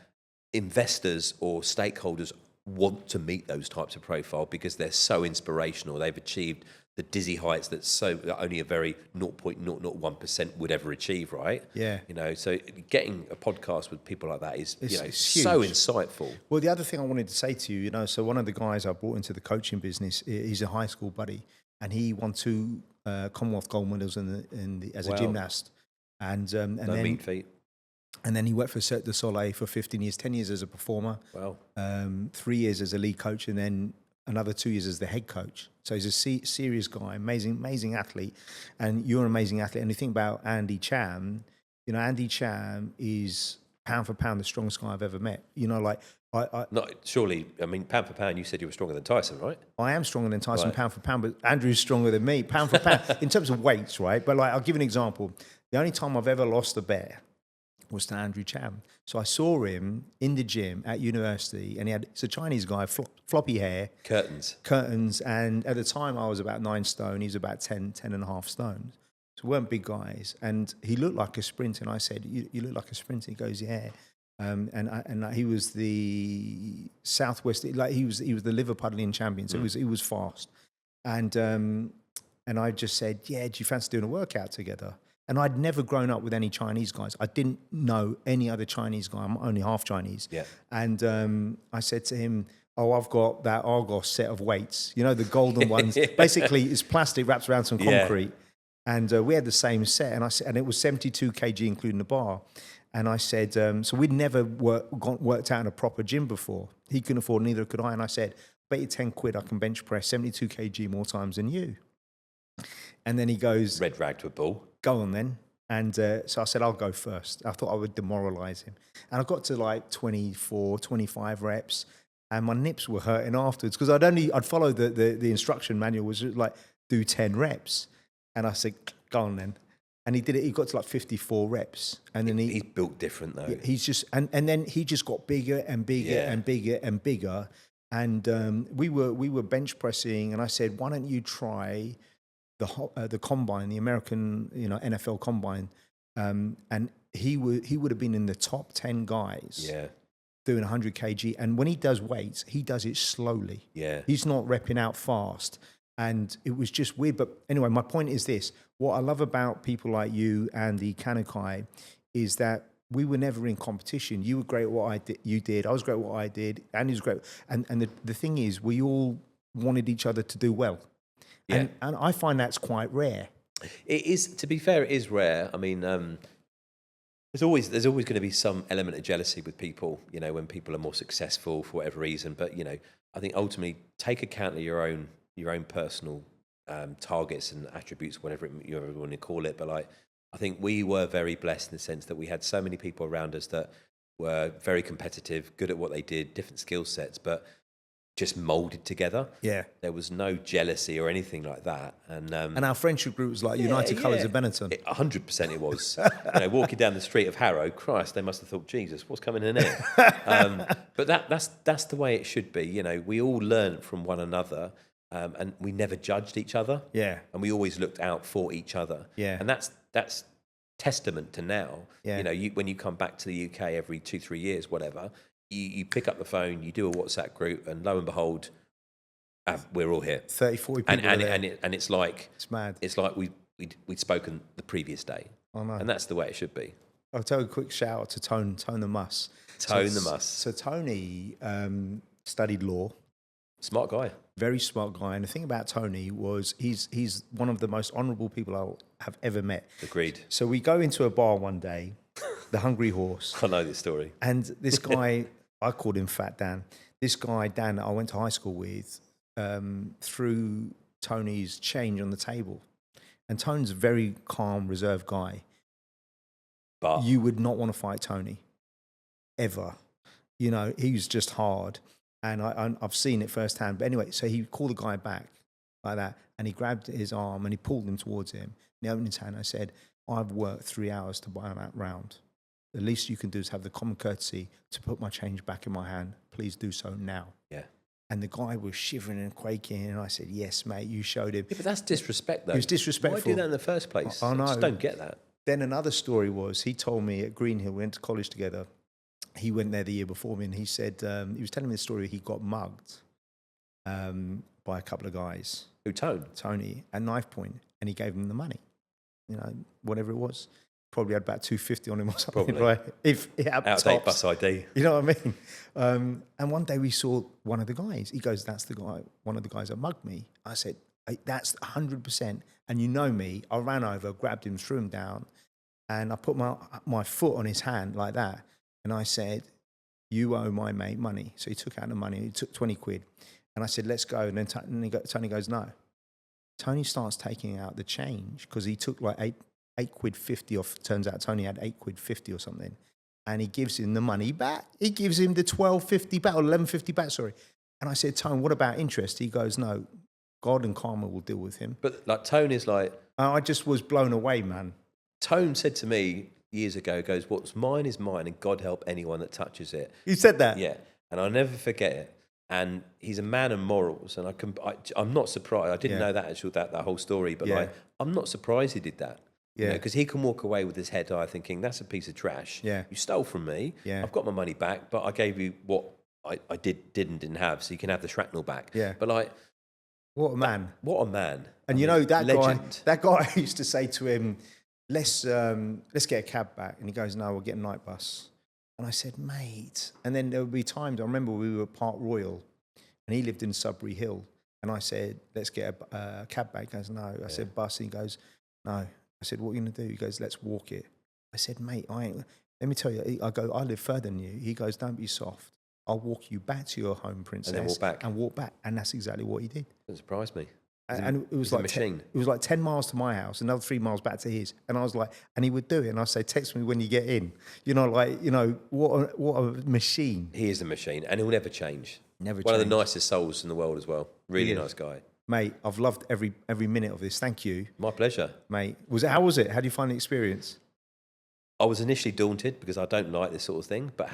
investors or stakeholders want to meet those types of profile because they're so inspirational. They've achieved the dizzy heights that only a very 0.001% would ever achieve, right? Yeah. So getting a podcast with people like that is, It's so huge. insightful. Well, the other thing I wanted to say to you, so one of the guys I brought into the coaching business, he's a high school buddy, and he won 2 Commonwealth gold medals as a gymnast, and then mean feat. And then he worked for Cirque du Soleil for 15 years, 10 years as a performer, 3 years as a lead coach, and then another 2 years as the head coach. So he's a serious guy, amazing athlete, and you're an amazing athlete. And you think about Andy Cham, Andy Cham is pound for pound the strongest guy I've ever met. Not surely. I mean, pound for pound, you said you were stronger than Tyson, right? I am stronger than Tyson pound for pound, but Andrew's stronger than me pound for pound in terms of weights, right? But I'll give you an example. The only time I've ever lost a bet was to Andrew Cham. So I saw him in the gym at university, and he's a Chinese guy, floppy hair. Curtains. And at the time I was about 9 stone. He was about 10 and a half stone. So we weren't big guys. And he looked like a sprinter. And I said, you look like a sprinter. He goes, yeah. And he was the Southwest, he was the Liverpudlian champion. So he was fast. And I just said, yeah, do you fancy doing a workout together? And I'd never grown up with any Chinese guys. I didn't know any other Chinese guy. I'm only half Chinese. Yeah. And I said to him, I've got that Argos set of weights. The golden ones. Basically, it's plastic wrapped around some concrete. And we had the same set. And it was 72 kg, including the bar. And I said, so we'd never worked out in a proper gym before. He couldn't afford, neither could I. And I said, bet you 10 quid I can bench press 72 kg more times than you. And then he goes, red rag to a bull. Go on then. And so I said, I'll go first. I thought I would demoralize him. And I got to 24, 25 reps, and my nips were hurting afterwards because I'd follow the instruction manual, was do 10 reps. And I said, go on then. And he did it. He got to 54 reps, and then he's built different though. He's just and then he just got bigger and bigger and bigger and bigger. And we were bench pressing, and I said, why don't you try the combine, the American NFL combine, and he would have been in the top 10 guys doing 100 kg. And when he does weights, he does it slowly. Yeah, he's not repping out fast, and it was just weird. But anyway, my point is this: what I love about people like you, Andy, Kanakai, is that we were never in competition. You were great at what you did. I was great at what I did. Andy was great, and the thing is, we all wanted each other to do well. Yeah. And I find that's quite rare. It is, to be fair, it is rare. I mean, there's always going to be some element of jealousy with people, when people are more successful for whatever reason. But, I think ultimately take account of your own personal targets and attributes, whatever you ever want to call it. But I think we were very blessed in the sense that we had so many people around us that were very competitive, good at what they did, different skill sets, but just molded together. Yeah, there was no jealousy or anything like that, and our friendship group was like United Colours of Benetton. 100% it was. Walking down the street of Harrow, Christ, they must have thought, Jesus, what's coming in here? But that's the way it should be. We all learned from one another, and we never judged each other. Yeah, and we always looked out for each other. Yeah, and that's testament to now. Yeah, when you come back to the UK every 2-3 years, whatever. You pick up the phone, you do a WhatsApp group, and lo and behold, we're all here. 30, 40 people and it's like... It's mad. It's like we'd spoken the previous day. Oh, no. And that's the way it should be. I'll tell you a quick shout out to Tone the Muss. Tone the Muss. So Tony studied law. Smart guy. Very smart guy. And the thing about Tony was he's one of the most honourable people I have ever met. Agreed. So we go into a bar one day, the Hungry Horse. I know this story. And this guy... I called him Fat Dan. This guy, Dan, that I went to high school with, threw Tony's change on the table. And Tony's a very calm, reserved guy. But you would not want to fight Tony, ever. He was just hard. And I've seen it firsthand. But anyway, so he called the guy back like that, and he grabbed his arm and he pulled him towards him. And he opened his hand. I said, I've worked 3 hours to buy that round. The least you can do is have the common courtesy to put my change back in my hand. Please do so now. Yeah. And the guy was shivering and quaking, and I said, "Yes, mate, you showed him." Yeah, but that's disrespect, though. It was disrespectful. Why do that in the first place? I know. I just don't get that. Then another story was, he told me at Greenhill, we went to college together. He went there the year before me, and he said, he was telling me the story, he got mugged by a couple of guys. Who, Tony, at knife point, and he gave them the money, whatever it was. Probably had about 250 on him or something, Probably. right? If out of out-of-date bus ID. You know what I mean? And one day we saw one of the guys. He goes, "That's the guy, one of the guys that mugged me." I said, "That's 100%. And you know me." I ran over, grabbed him, threw him down, and I put my foot on his hand like that. And I said, "You owe my mate money." So he took out the money. He took 20 quid. And I said, "Let's go." And then Tony goes, "No." Tony starts taking out the change, because he took like 8 quid 50 off. Turns out Tony had 8 quid 50 or something. And he gives him the money back. He gives him the 12.50 back, or 11.50 back, sorry. And I said, "Tone, what about interest?" He goes, "No, God and karma will deal with him." But like Tone is like... I just was blown away, man. Tone said to me years ago, goes, "What's mine is mine, and God help anyone that touches it." You said that? Yeah. And I'll never forget it. And he's a man of morals, and I'm not surprised. I didn't know that whole story, but like, I'm not surprised he did that. Yeah. Because he can walk away with his head high thinking, "That's a piece of trash. Yeah. You stole from me. Yeah. I've got my money back, but I gave you what I didn't have, so you can have the shrapnel back." Yeah. But like, What a man. what a man. And that legend. guy I used to say to him, let's get a cab back. And he goes, "No, we'll get a night bus." And I said, "Mate." And then there would be times, I remember we were at Park Royal, and he lived in Sudbury Hill. And I said, "Let's get a cab back." He goes, "No." I said, "Bus." And he goes, "No." I said, "What are you going to do?" He goes, "Let's walk it." I said, "Mate, let me tell you." I go, "I live further than you." He goes, "Don't be soft. I'll walk you back to your home, princess." And then walk back. And that's exactly what he did. Doesn't surprise me. And it was like machine. It was like 10 miles to my house, another 3 miles back to his. And I was like, and he would do it. And I'd say, "Text me when you get in." What a machine. He is a machine, and he'll never change. Never One change. of the nicest souls in the world as well. Really nice guy. Mate, I've loved every minute of this. Thank you. My pleasure. Mate, how was it? How do you find the experience? I was initially daunted because I don't like this sort of thing, but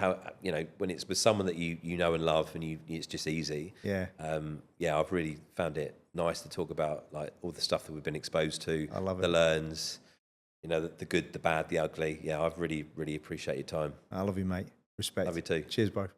when it's with someone that you know and love, and it's just easy. Yeah. I've really found it nice to talk about like all the stuff that we've been exposed to. I love it. The learns, the good, the bad, the ugly. Yeah, I've really, really appreciated your time. I love you, mate. Respect. Love you too. Cheers, bro.